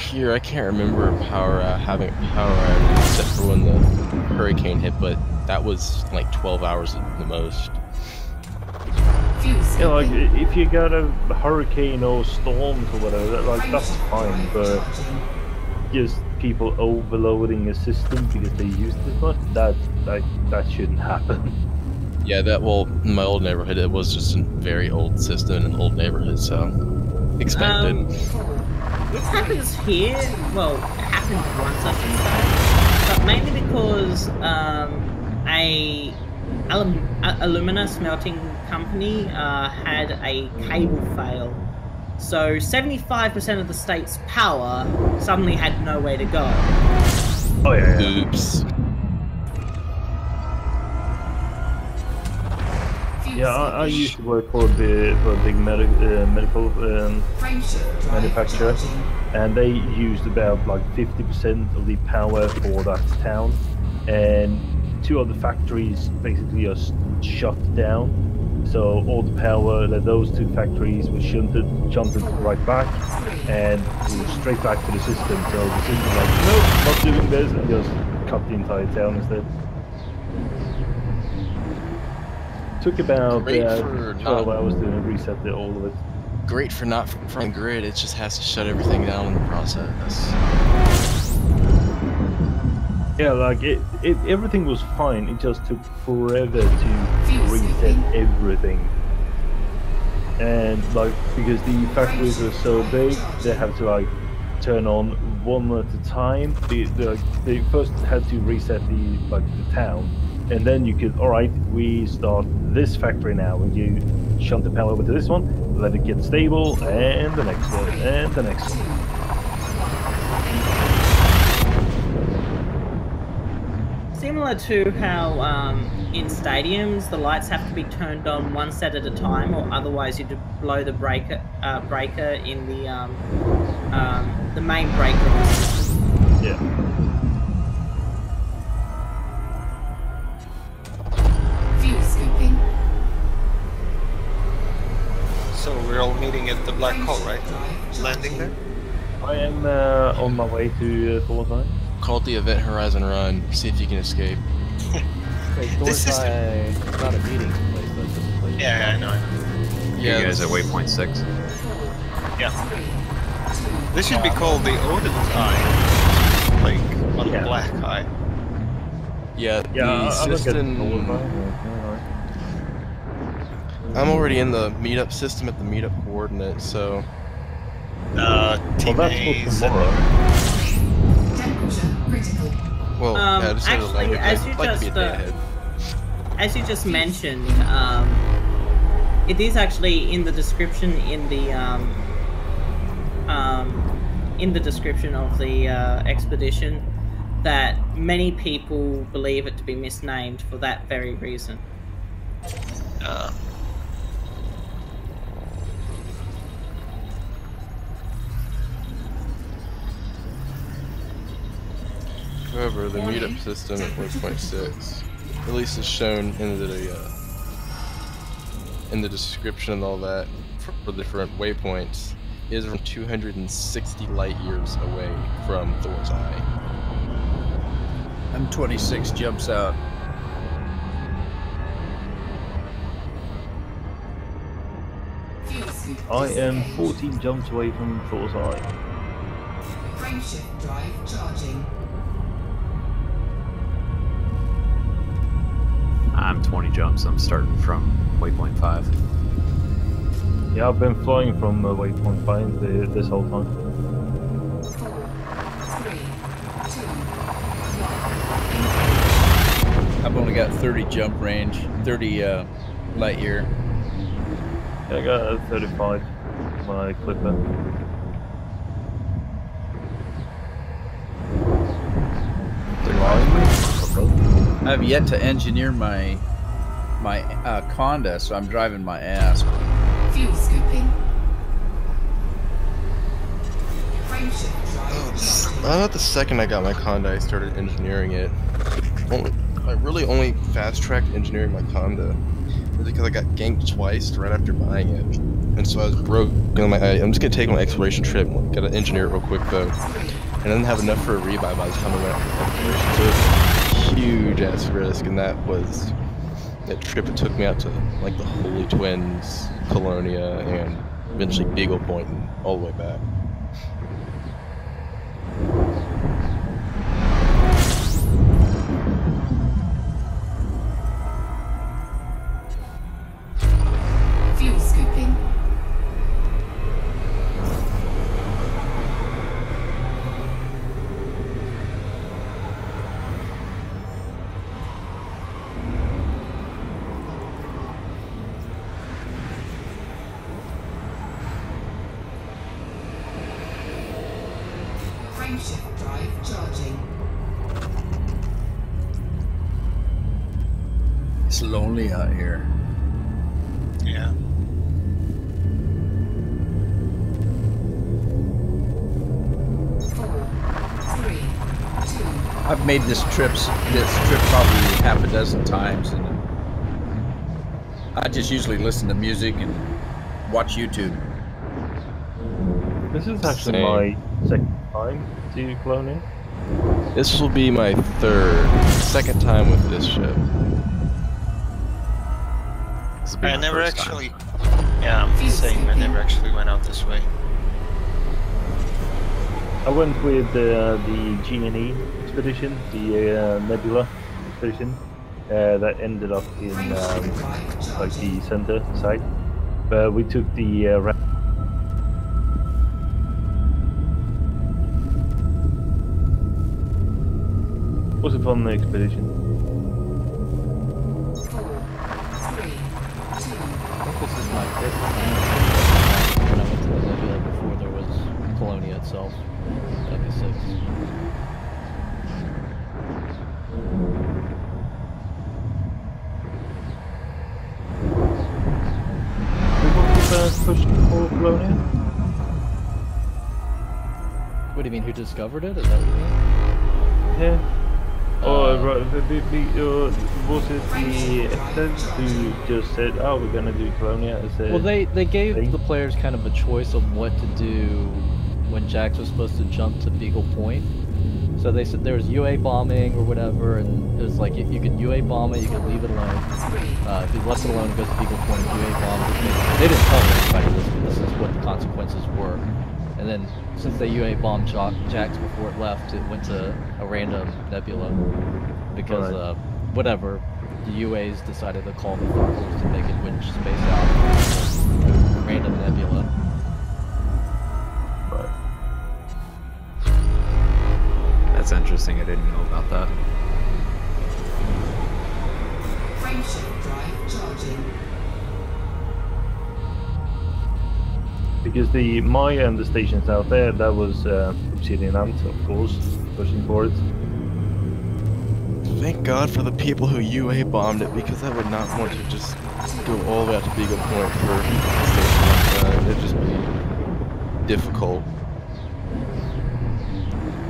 here, I can't remember having a power outage except for when the hurricane hit, but that was like 12 hours at the most. Yeah, like if you got a hurricane or storms or whatever, like that's fine, but just people overloading a system because they used it much, that shouldn't happen. Yeah, in my old neighborhood, it was just a very old system in an old neighborhood, so expected. It happens here. Well, it happened once, I should say, but mainly because a alumina smelting company had a cable fail. So 75% of the state's power suddenly had nowhere to go. Oh yeah. Oops. Yeah, I used to work for a big medical manufacturer, and they used about like 50% of the power for that town, and 2 of the factories basically just shut down. So all the power that those 2 factories were shunted right back, and we were straight back to the system. So the system was like, nope, not doing this, and just cut the entire town instead. Took about 12 hours to reset all of it. Great for not from grid, it just has to shut everything down in the process. Yeah, like everything was fine, it just took forever to reset everything. And like, because the factories are so big, they have to like turn on one at a time. They first had to reset the town, and then you could, alright, we start this factory now, and you shunt the power over to this one, let it get stable, and the next one, and the next one. Similar to how in stadiums the lights have to be turned on one set at a time, or otherwise you'd blow the breaker in the main breaker of the system. Yeah. Fuel scooping. So we're all meeting at the black hole, right? Landing there? I am on my way to Thor's. Call it the Event Horizon Run. See if you can escape. Thor's not a meeting place, though. It's just a place. Yeah, I know. Yeah, you guys at waypoint 6. Yeah. This should be called the Odin's Eye. Like, on the black eye. Yeah, the system... I'm already in the meetup system at the meetup coordinate, so... Team A's... Well, yeah, just actually, as you just mentioned, it is actually in the description in the description of the expedition that many people believe it to be misnamed for that very reason. However, the meetup system at waypoint 6, at least is shown in the description and all that for different waypoints, is from 260 light years away from Thor's Eye. I'm 26 jumps out. I am 14 jumps away from Thor's Eye. Frameshift drive charging. I'm 20 jumps. I'm starting from waypoint 5. Yeah, I've been flying from waypoint 5 this whole time. 4, 3, 2, 1. I've only got 30 jump range, 30 light year. Yeah, I got 35 my clipper. I have yet to engineer my Conda, so I'm driving my ass. Fuel scooping. About the second I got my Conda, I started engineering it. I really only fast-tracked engineering my Conda because I got ganked twice right after buying it. and so I was broke. And I'm like, I'm just gonna take my exploration trip. Gotta engineer it real quick though, and then have enough for a rebuy by the time I went out for exploration. So it's a huge ass risk, and that trip. It took me out to like the Holy Twins, Colonia, and eventually Beagle Point, and all the way back. Fuel scooping. Frameshift drive charging. It's lonely out here. Yeah. I've made this trip probably half a dozen times, and I just usually listen to music and watch YouTube. This is actually my second time to Colonia. This will be my second time with this ship. I never actually. Yeah, I'm the same. I never actually went out this way. I went with the G&E expedition, the Nebula expedition, that ended up in like the center site. But we took the was a fun expedition. I think this is my fifth time when I went to the Nebula before there was Colonia itself. That'd be 6. Pushing for Colonia? What do you mean, who discovered it? Is that what you mean? Yeah. Was it the Extens who just said, oh, we're gonna do Colonia as a Well, they gave thing? the players kind of a choice of what to do when Jax was supposed to jump to Beagle Point. So they said there was UA bombing or whatever, and it was like you could UA bomb it, you could leave it alone. If you left it alone, it goes to Beagle Point, UA bomb it. They didn't tell anybody this, but this is what the consequences were. And then, since they UA bombed Jax before it left, it went to a random nebula. Because, whatever, the UAs decided to call the Thargos to make it winch space out. Random nebula. That's interesting. I didn't know about that. Frameshift drive charging. Because the Maya and the stations out there, that was Obsidian Ant, of course, pushing for it. Thank God for the people who UA bombed it, because I would not want to just go all the way out to Beagle Point for a station like that. It'd just be difficult.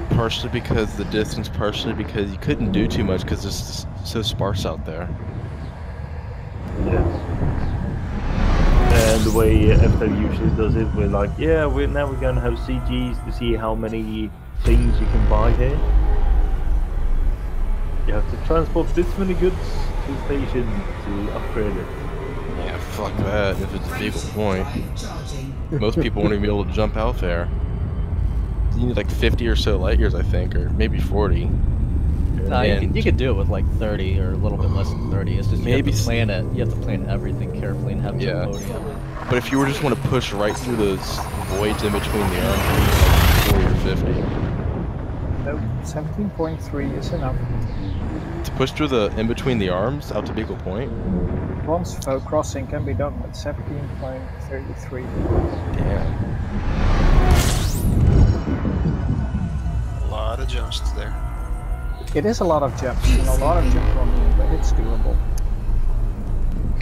Partially because the distance, partially because you couldn't do too much because it's so sparse out there. Yeah. And the way FTL usually does it, we're like, yeah, now we're gonna have CGs to see how many things you can buy here. You have to transport this many goods to the station to upgrade it. Yeah, fuck that. If it's a Beagle Point, most people won't even be able to jump out there. You need like 50 or so light years, I think, or maybe 40. No, you could do it with like 30 or a little bit less than 30. It's just maybe you have to plan it. You have to plan everything carefully and have yeah. podium. But if you were just want to push right through those voids in between the arms, you need like 40 or 50. Nope, 17.3 is enough. To push through the in between the arms out to Beagle Point. Bronze foe crossing can be done at 17.33. Damn. A lot of jumps there. It is a lot of jumps and a lot of jump running, but it's doable.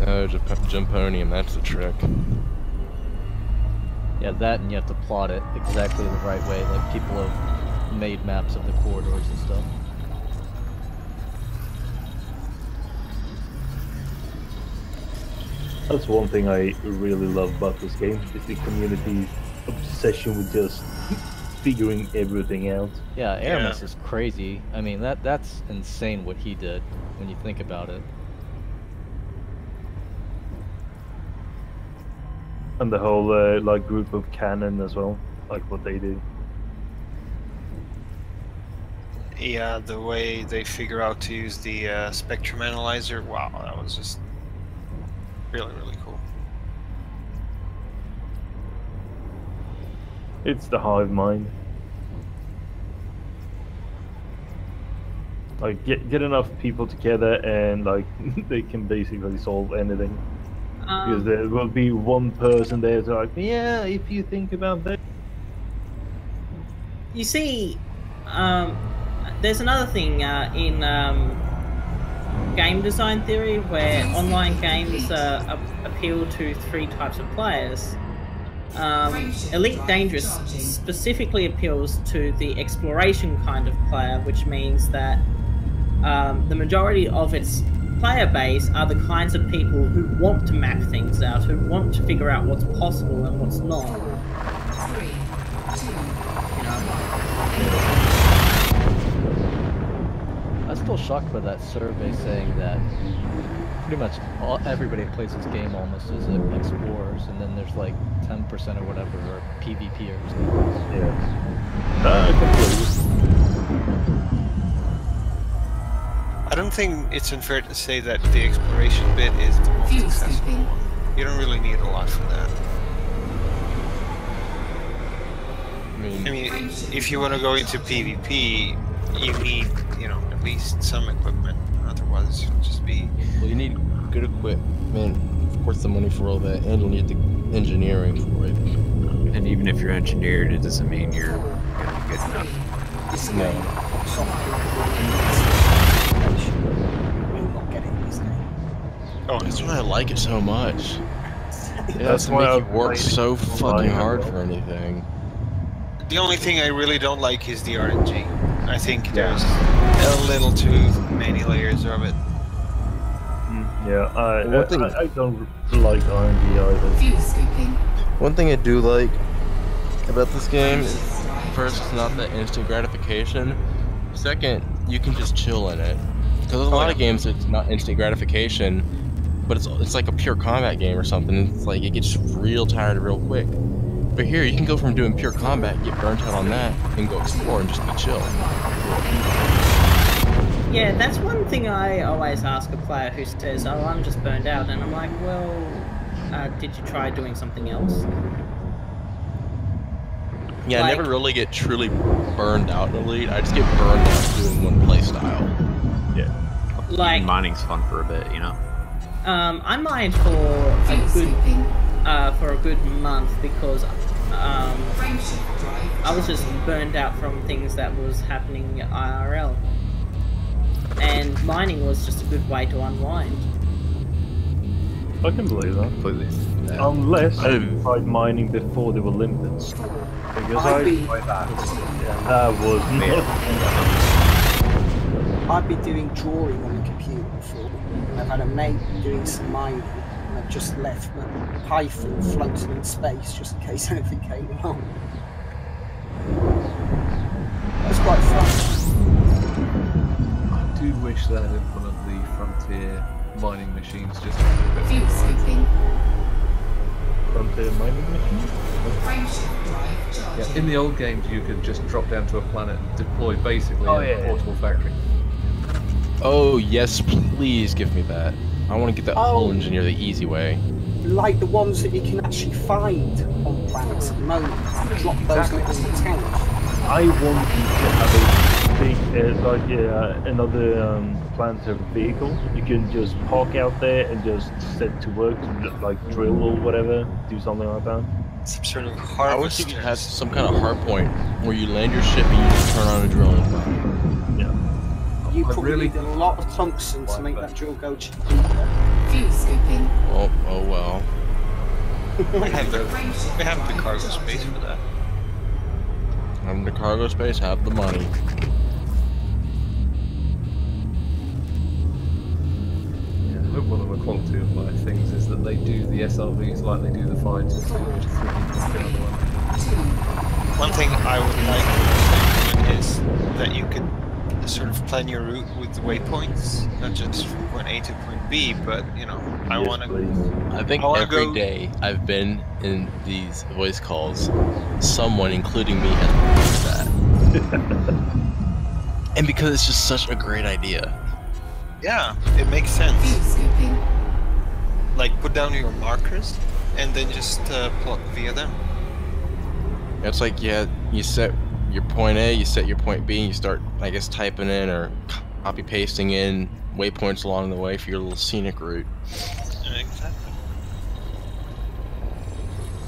Oh, Jumponium, that's the trick. Yeah, that, and you have to plot it exactly the right way. Like people have made maps of the corridors and stuff. That's one thing I really love about this game, is the community's obsession with just figuring everything out. Yeah, Aramis is crazy. I mean, that's insane what he did when you think about it. And the whole like group of Canon as well, like what they do. Yeah, the way they figure out to use the spectrum analyzer, wow, that was just really, really cool. It's the hive mind. Like get enough people together and like they can basically solve anything. Because there will be one person there to like, yeah, if you think about that. You see, there's another thing in game design theory where online games appeal to 3 types of players. Elite Dangerous specifically appeals to the exploration kind of player, which means that the majority of its player base are the kinds of people who want to map things out, who want to figure out what's possible and what's not. 3, 2, I'm still shocked by that survey saying that pretty much everybody that plays this game almost is explorers, and then there's like 10% or whatever are PvPers. Yeah. Completely. I don't think it's unfair to say that the exploration bit is the most successful one. You don't really need a lot for that. I mean, if you want to go into PvP, you need, you know, at least some equipment. Otherwise, you'll just be... Well, you need good equipment, of course the money for all that, and you'll need the engineering for it. And even if you're engineered, it doesn't mean you're gonna be good enough. No. Oh, that's why I like it so much. It That's doesn't why make I you work played so fucking hard online. for anything. The only thing I really don't like is the RNG. I think there's a little too many layers of it. Yeah, I don't like RNG either. One thing I do like about this game is, first, it's not that instant gratification. Second, you can just chill in it. Because there's a lot of games it's not instant gratification, but it's like a pure combat game or something. It's like it gets real tired real quick. But here, you can go from doing pure combat, get burnt out on that, and go explore and just be chill. Yeah, that's one thing I always ask a player who says, "Oh, I'm just burned out," and I'm like, "Well, did you try doing something else?" Yeah, I never really get truly burned out in Elite. I just get burned out doing one play style. Yeah. Like mining's fun for a bit, you know. I mined for a good month because I was just burned out from things that was happening IRL, and mining was just a good way to unwind. I can believe that. Completely. Unless you tried mining before the Olympics. Because I tried that. And that was I've been doing drawing on the computer before, and I've had a mate doing some mining, and I've just left my Python floating in space just in case anything came along. That was quite fun. I do wish they had implemented the Frontier mining machines just a bit more. Frontier mining machines? Yeah, in the old games you could just drop down to a planet and deploy basically a portable factory. Oh yes, please give me that. I want to get that whole engineer the easy way. Like the ones that you can actually find on planets at the moment. Drop those little tanks. I want to have a big, another planetary vehicle. You can just park out there and just set to work to like drill or whatever, do something like that. Some sort of I wish you could have some kind of hard point where you land your ship and you just turn on a drilling pad. Yeah. You probably need a lot of tungsten to make that drill go cheaper. Oh well. We have the cargo space for that. Have the cargo space, have the money. the quality of life things is that they do the SRVs like they do the fighters, so you just 3D print another one. One thing I would like is that you could sort of plan your route with the waypoints, not just from point A to point B, but you know, I want to. I think every day I've been in these voice calls, someone, including me, has proposed that. And because it's just such a great idea. Yeah, it makes sense. Like, put down your markers, and then just plot via them. It's like, yeah, you set your point A, you set your point B, and you start, I guess, typing in or copy-pasting in waypoints along the way for your little scenic route. Exactly.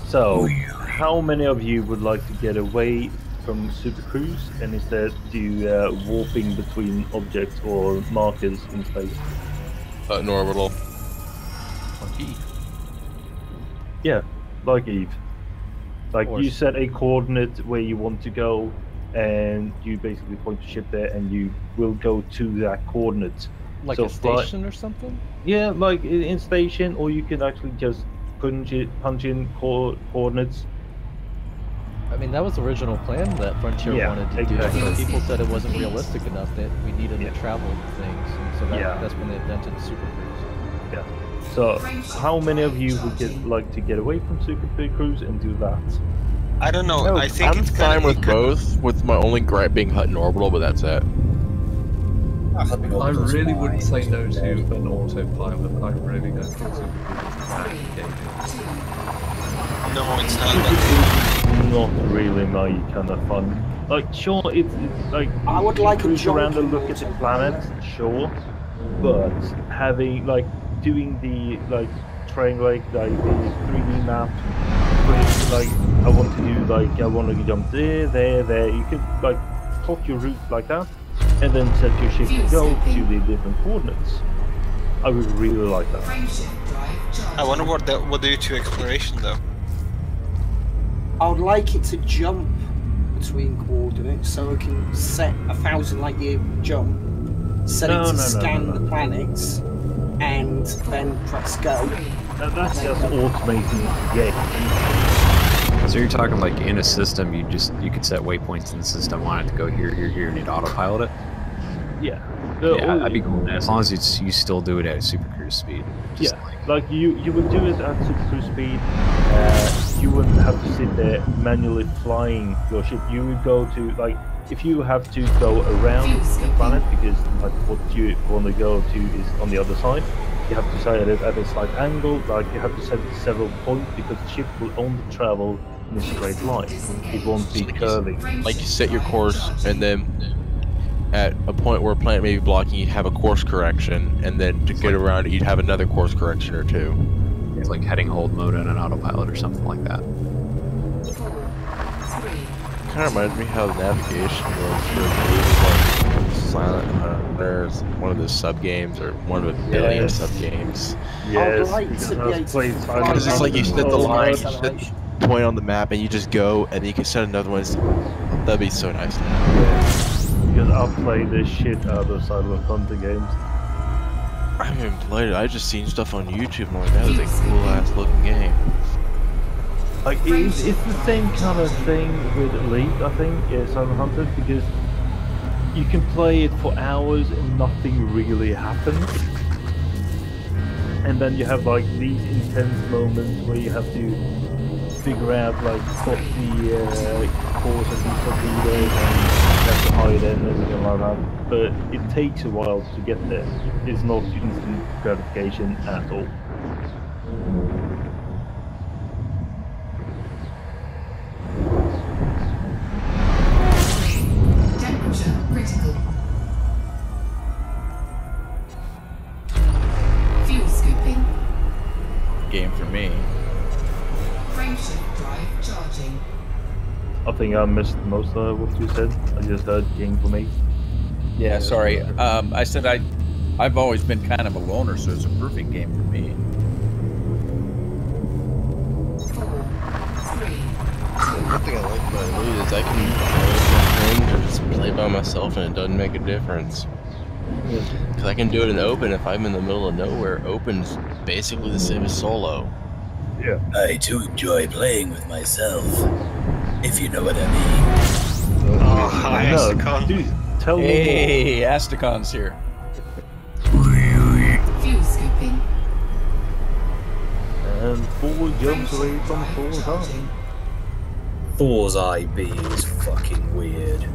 So, how many of you would like to get away from Super Cruise and instead do warping between objects or markers in space? An orbital. Like Eve. Yeah, like Eve. Like you set a coordinate where you want to go, and you basically point your ship there, and you will go to that coordinate. Like So a station or something? Yeah, like in station, or you can actually just punch in coordinates. I mean, that was the original plan that Frontier wanted to do, but people said it wasn't realistic enough, that we needed to travel things, and so that's when they invented Super Cruise. Yeah. So, how many of you would like to get away from Super Cruise and do that? I don't know. I think I'm fine with both, with my only gripe being Hutton Orbital, but that's it. I really wouldn't say no to an autopilot. I really don't think Super Cruise is that engaging. No, it's not. Not really my kind of fun. Like, sure, it's like I would like cruise a around and look at the planet, sure, but having like doing the like train like the 3D map, like I want to do like I want to jump there. You could like plot your route like that, and then set your ship to go to the different coordinates. I would really like that. I wonder what do you to exploration though. I would like it to jump between coordinates, so I can set 1,000 light year jump, set it to scan the planets, and then press go. That's just automating the game. So you're talking like in a system, you could set waypoints in the system, want it to go here, and you'd autopilot it? Yeah. Yeah, that'd be cool. As long as you still do it at Super Cruise speed. Just like you would do it at Super Cruise speed. You wouldn't have to sit there manually flying your ship. You would go to like if you have to go around the planet because like what you want to go to is on the other side. You have to set it at a slight angle. Like you have to set it several points because the ship will only travel in a straight line. It won't be curving. Like you set your course, and then at a point where a planet may be blocking, you'd have a course correction, and then to get around it, you'd have another course correction or two. It's like heading hold mode in an autopilot or something like that. Kind of reminds me how the navigation was for like Silent Hunters, one of the sub games or one of the billion sub games. Yes, because it's like you set the line, you set the point on the map, and you just go, and then you can set another one. That'd be so nice to have. Because I'll play the shit out of Silent Hunter games. I haven't even played it. I just seen stuff on YouTube. I'm like, that is a cool ass looking game. Like it's the same kind of thing with Elite, I think, Silent Hunter, because you can play it for hours and nothing really happens. And then you have like these intense moments where you have to figure out like what the course of these torpedoes and you have to hide it and everything like that. But it takes a while to get there. It's not instant gratification at all. Critical. Fuel scooping. Game for me. Frameshift drive charging. I think I missed most of what you said. I just heard game for me. Yeah, sorry. I said I've always been kind of a loner, so it's a perfect game for me. One thing I like about Elite is I can play with my friends or just play by myself and it doesn't make a difference. Because I can do it in open if I'm in the middle of nowhere. Open's basically the same as solo. Yeah. I do enjoy playing with myself, if you know what I mean. Oh, hi, Astacon. Dude, tell me Hey, Astacon's here. Fuel scooping. And 4 jumps away from Thor's eye. Thor's Eye B is fucking weird.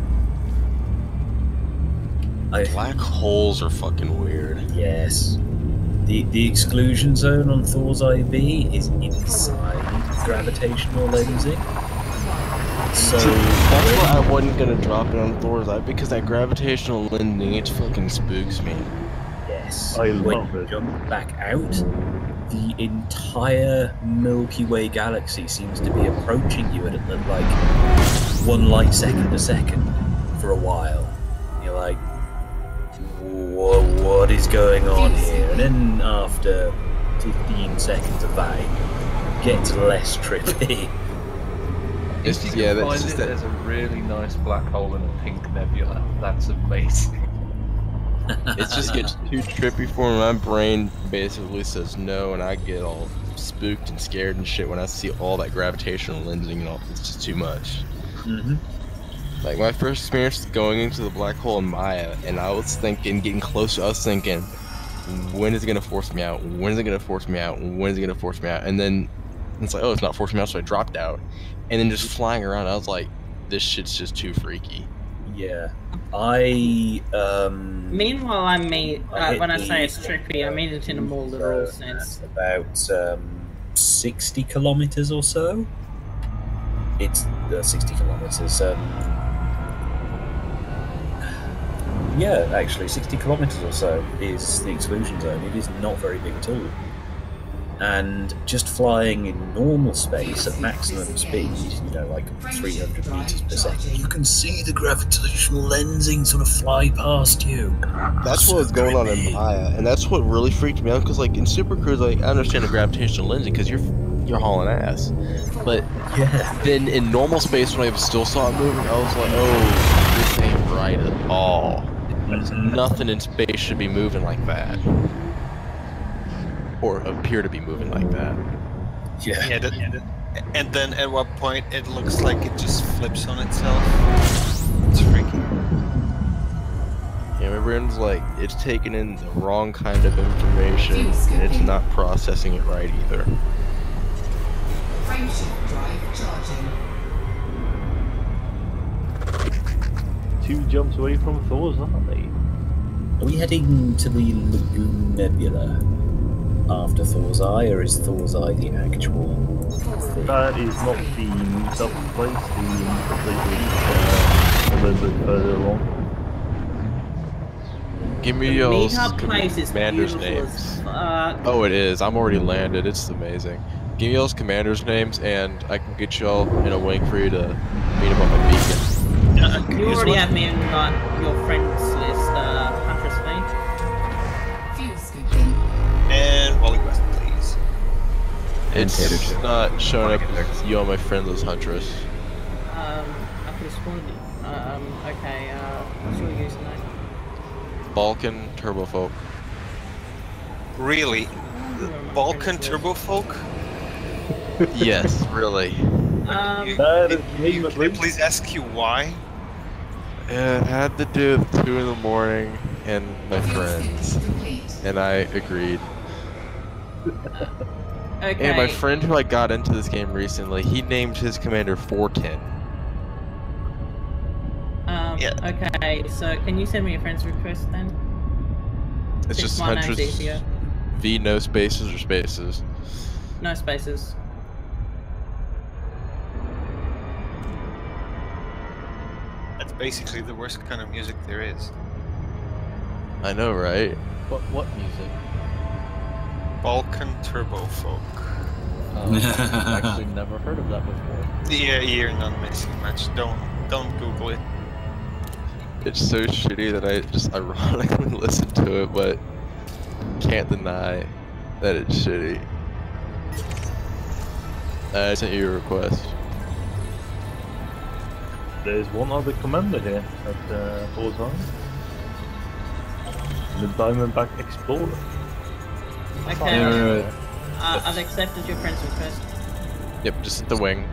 Black holes are fucking weird. Yes. The exclusion zone on Thor's Eye B is inside gravitational lensing. So that's why I wasn't gonna drop it on Thor's Eye, because that gravitational lensing, it fucking spooks me. Yes. I when love you it. jump back out, the entire Milky Way galaxy seems to be approaching you at like 1 light second a second for a while. You're like, what is going on here? And then after 15 seconds of that, it gets less trippy. If you can find it, there's a really nice black hole in a pink nebula. That's amazing. It just gets too trippy for me. My brain basically says no, and I get all spooked and scared and shit when I see all that gravitational lensing and all. It's just too much. Mm-hmm. Like, my first experience going into the black hole in Maya, and I was thinking, getting closer, I was thinking, when is it gonna force me out? When is it gonna force me out? When is it gonna force me out? And then it's like, oh, it's not forcing me out, so I dropped out. And then just flying around, I was like, this shit's just too freaky. Yeah. Meanwhile, when I say it's trippy, I mean it in a more literal sense. About 60 kilometers or so. It's 60 kilometers. Yeah, actually, 60 kilometers or so is the exclusion zone. It is not very big at all. And just flying in normal space at maximum speed, you know, like 300 meters per second, you can see the gravitational lensing sort of fly past you. That's what was going on in Maya, and that's what really freaked me out. Because, like, in Super Cruise, like, I understand the gravitational lensing because you're hauling ass, but then in normal space, when I still saw it moving, I was like, oh, this ain't right at all. Nothing in space should be moving like that. Or appear to be moving like that. Yeah. And then at what point it looks like it just flips on itself. It's freaky. Yeah, my brain's like, it's taking in the wrong kind of information, and it's not processing it right either. Frameshift drive charging. 2 jumps away from Thor's eye. Are we heading to the Lagoon Nebula after Thor's Eye, or is Thor's Eye the actual thing? That is not the meetup place. The meetup place is a little bit further along. Give me your commanders' names. Oh, it is. I'm already landed. It's amazing. Give me y'all's commanders' names, and I can get y'all in a wing for you to meet them on my beacon. You already have me in your friends list, Huntress And Wally West, please. It's not showing up as you on my friends list, Huntress. I could have spawned it. Okay, what's your username? Balkan Turbofolk. Really? Balkan Turbofolk? Yes, really. Can I please ask you why? It had to do with 2 in the morning and my friends, and I agreed. Okay. And my friend who I got into this game recently, he named his commander 410. Okay, so can you send me a friend's request then? It's Since just my name's Huntress easier. V, no spaces or spaces. No spaces. That's basically the worst kind of music there is. I know, right? What music? Balkan Turbofolk. Oh, I've actually never heard of that before. Yeah, you're not missing much. Don't Google it. It's so shitty that I just ironically listen to it, but can't deny that it's shitty. I sent you a request. There's one other commander here at Thor's eye. the Diamondback Explorer. Okay. I've accepted your friend's request. Yep, just at the wing.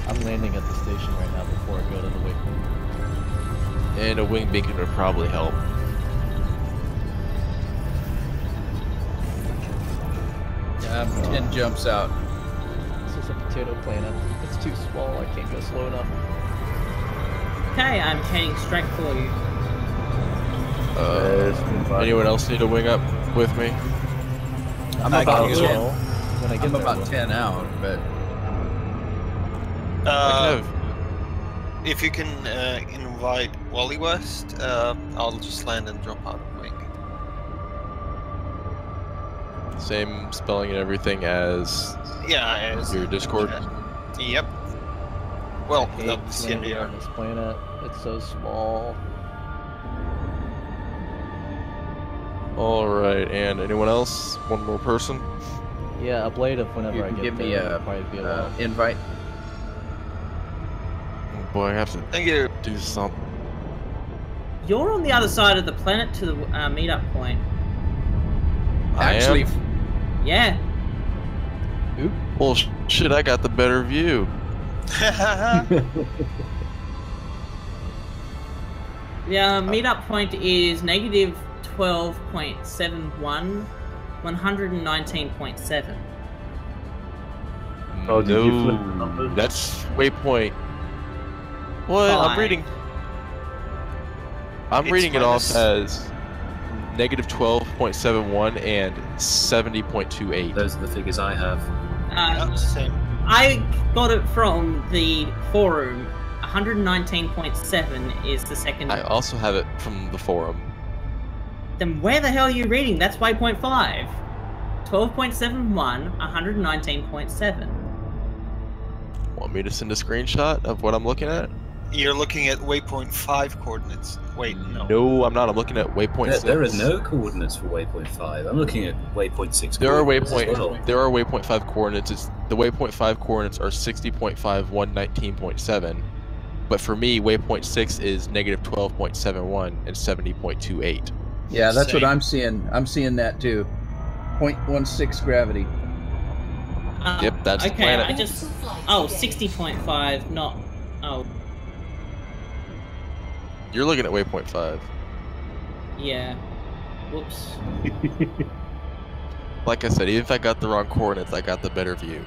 I'm landing at the station right now before I go to the waypoint. And a wing beacon would probably help. Yeah, I'm 10 jumps out. This is a potato planet. It's too small, I can't go slow enough. Okay, I'm heading straight for you. Anyone else need a wing up with me? I'm about 10 out, but if you can invite Wally West, I'll just land and drop out of wing. Same spelling and everything as your Discord. Yep. Well, I hate landing on this planet. It's so small. Alright, and anyone else? One more person? Yeah, a blade of whenever I get give me there, a probably be a while. invite. Oh boy, I have to do something. You're on the other side of the planet to the meetup point. Actually, yeah. Oop. Well, shit, I got the better view. The meetup point is negative 12.71, 119.7. Oh, did you flip the No, numbers? that's waypoint. What? I'm reading it off as negative 12.71 and 70.28. Those are the figures I have. Same. I got it from the forum. 119.7 is the second. I also have it from the forum. Then where the hell are you reading? That's waypoint 5. 12.71, 119.7. Want me to send a screenshot of what I'm looking at? You're looking at waypoint 5 coordinates. Wait, no. No, I'm not. I'm looking at waypoint 6. There are no coordinates for waypoint 5. I'm looking at waypoint 6. There are coordinates as well. There are waypoint 5 coordinates. The waypoint 5 coordinates are 60.5, 119.7. But for me, waypoint 6 is negative 12.71 and 70.28. Yeah, that's what I'm seeing. I'm seeing that too. 0.16 gravity. Yep, that's the okay. planet. I just 60.5, not You're looking at waypoint 5. yeah. Whoops. Like I said, even if I got the wrong coordinates, I got the better view.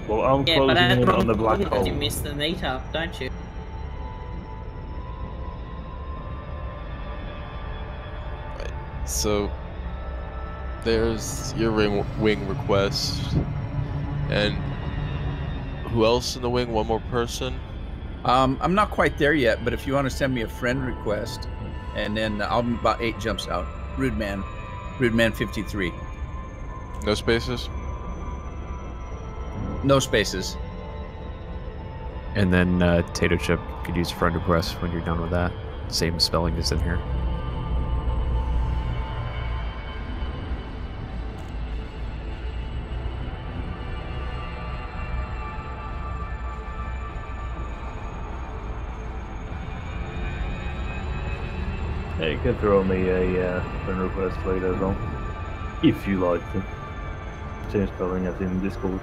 Well, I'm Yeah, but closing that's in on the black hole. you miss the meetup, don't you? So there's your wing request, and who else in the wing? One more person. I'm not quite there yet, but if you want to send me a friend request, and then I'm about 8 jumps out. Rude Man 53. No spaces. No spaces. And then Tato Chip could use friend request when you're done with that. Same spelling as in here. Yeah, you can throw me a friend request later as well, if you like to. Same spelling as in Discord.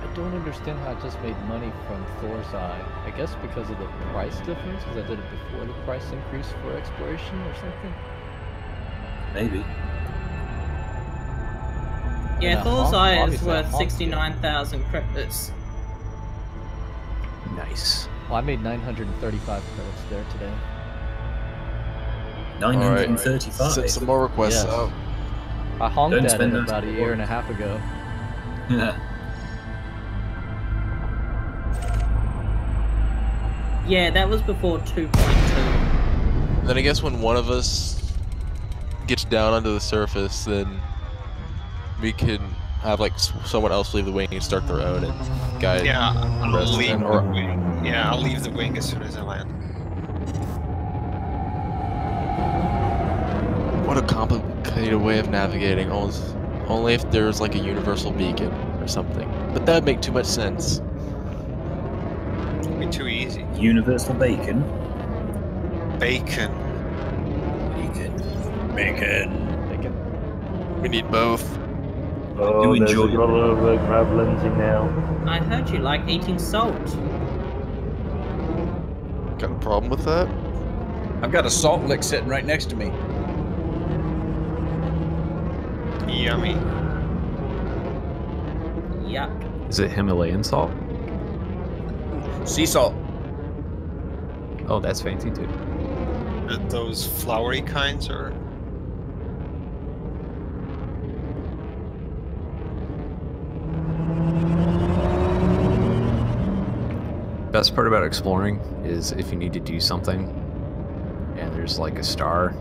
I don't understand how I just made money from Thor's Eye. I guess because of the price difference, because I did it before the price increase for exploration or something? Maybe. Yeah, Thor's Eye is worth 69,000 credits. Nice. Well, I made 935 credits there today. 935? Right. Send some more requests out. I honked Don't at spend it those about a year and a half ago. Yeah. Yeah, that was before 2.2. Then I guess when one of us gets down onto the surface, then we can have like someone else leave the wing and start their own and guide. Yeah, the rest of them, or I'll leave the wing as soon as I land. what a complicated way of navigating. Only if there's like a universal beacon or something. But that would make too much sense. It'll be too easy. Universal bacon. Bacon. Bacon. We need both. Oh, there's a lot of grab lensing now. I heard you like eating salt. Got a problem with that? I've got a salt lick sitting right next to me. Yummy. Yuck. Is it Himalayan salt? Sea salt. Oh, that's fancy too. Those flowery kinds are. Best part about exploring is if you need to do something and there's like a star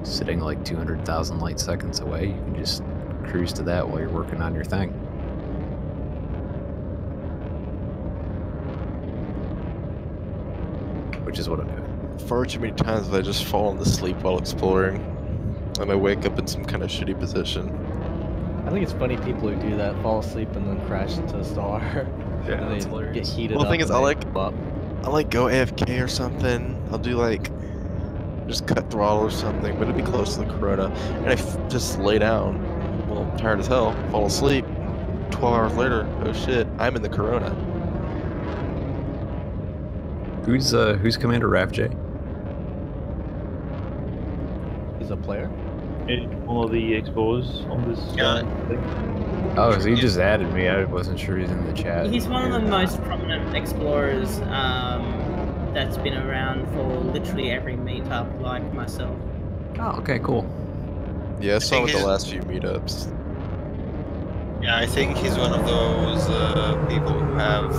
sitting like 200,000 light seconds away, you can just cruise to that while you're working on your thing. Which is what I'm doing. Far too many times have I just fallen asleep while exploring, and I wake up in some kind of shitty position. I think it's funny people who do that, fall asleep and then crash into a star. Yeah, and that's they hilarious. get heated Well, the up. thing is, I like go AFK or something. I'll do like just cut throttle or something, but it'd be close to the Corona, and I just lay down. Well, I'm tired as hell, fall asleep. 12 hours later, oh shit, I'm in the Corona. Who's Commander Ravj? He's a player? One of the explorers on this thing. Oh, so he just added me. I wasn't sure he's in the chat. He's one of the most prominent explorers that's been around for literally every meetup, like myself. Oh, okay, cool. Yeah, I saw him at the last few meetups. Yeah, I think he's one of those people who have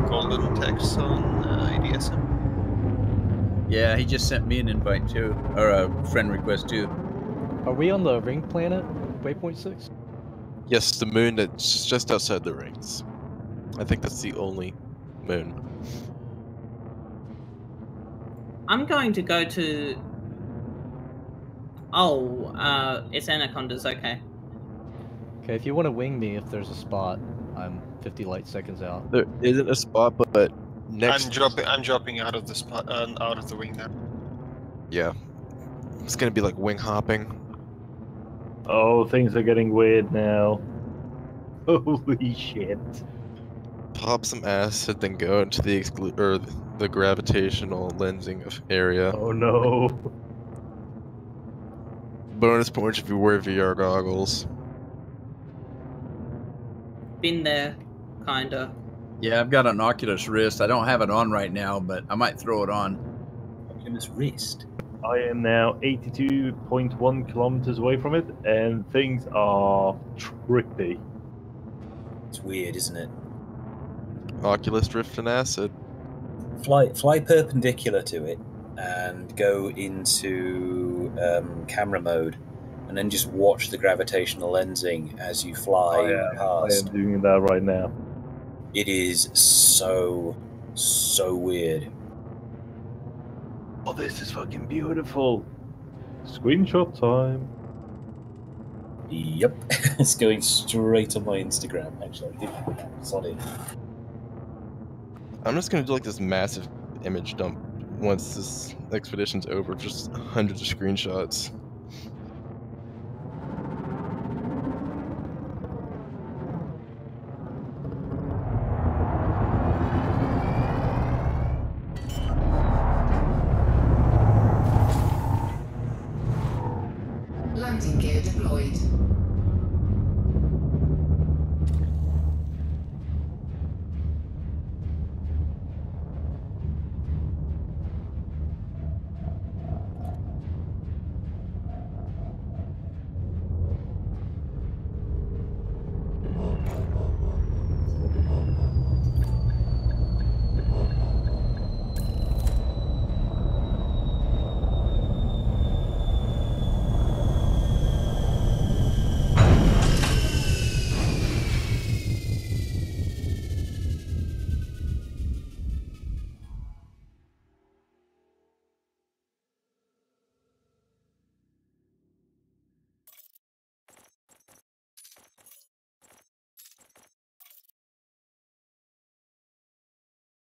golden texts on ADSM. Yeah, he just sent me an invite too, or a friend request too. Are we on the ring planet, Waypoint 6? Yes, the moon that's just outside the rings. I think that's the only moon. I'm going to go to... Oh, it's Anacondas, okay. Okay, if you want to wing me if there's a spot, I'm 50 light seconds out. There isn't a spot, but next. I'm dropping out of the spot, out of the wing now. Yeah, it's gonna be like wing hopping. Oh, things are getting weird now. Holy shit. Pop some acid, then go into the gravitational lensing area. Oh no. Bonus points if you wear VR goggles. Been there, kinda. Yeah, I've got an Oculus wrist. I don't have it on right now, but I might throw it on. Oculus wrist? I am now 82.1 kilometers away from it, and things are trippy. It's weird, isn't it? Oculus drift and acid. Fly perpendicular to it and go into camera mode, and then just watch the gravitational lensing as you fly past. I am doing that right now. It is so weird. Oh, this is fucking beautiful. Screenshot time. Yep, it's going straight on my Instagram. Actually, solid. I'm just gonna do like this massive image dump once this expedition's over, just hundreds of screenshots. Landing gear deployed.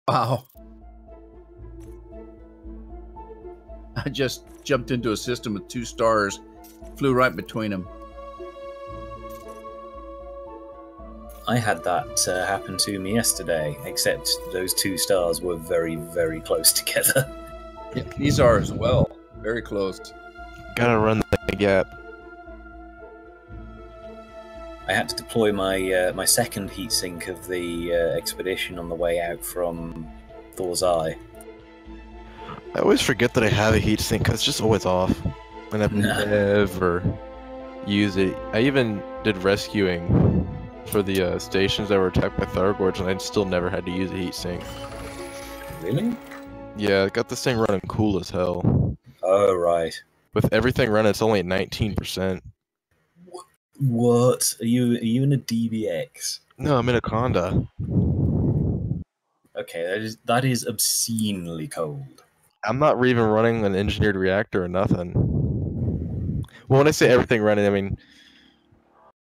Wow. I just jumped into a system with 2 stars, flew right between them. I had that happen to me yesterday, except those 2 stars were very, very close together. Yeah, these are as well. Very close. Gotta run the gap. I had to deploy my my second heatsink of the expedition on the way out from Thor's Eye. I always forget that I have a heatsink because it's just always off, and I've never used it. I even did rescuing for the stations that were attacked by Thargoids, and I still never had to use a heatsink. Really? Yeah, I got this thing running cool as hell. Oh, right. With everything running, it's only at 19%. What? Are you in a DBX? No, I'm in a Conda. Okay, that is obscenely cold. I'm not even running an engineered reactor or nothing. Well, when I say everything running, I mean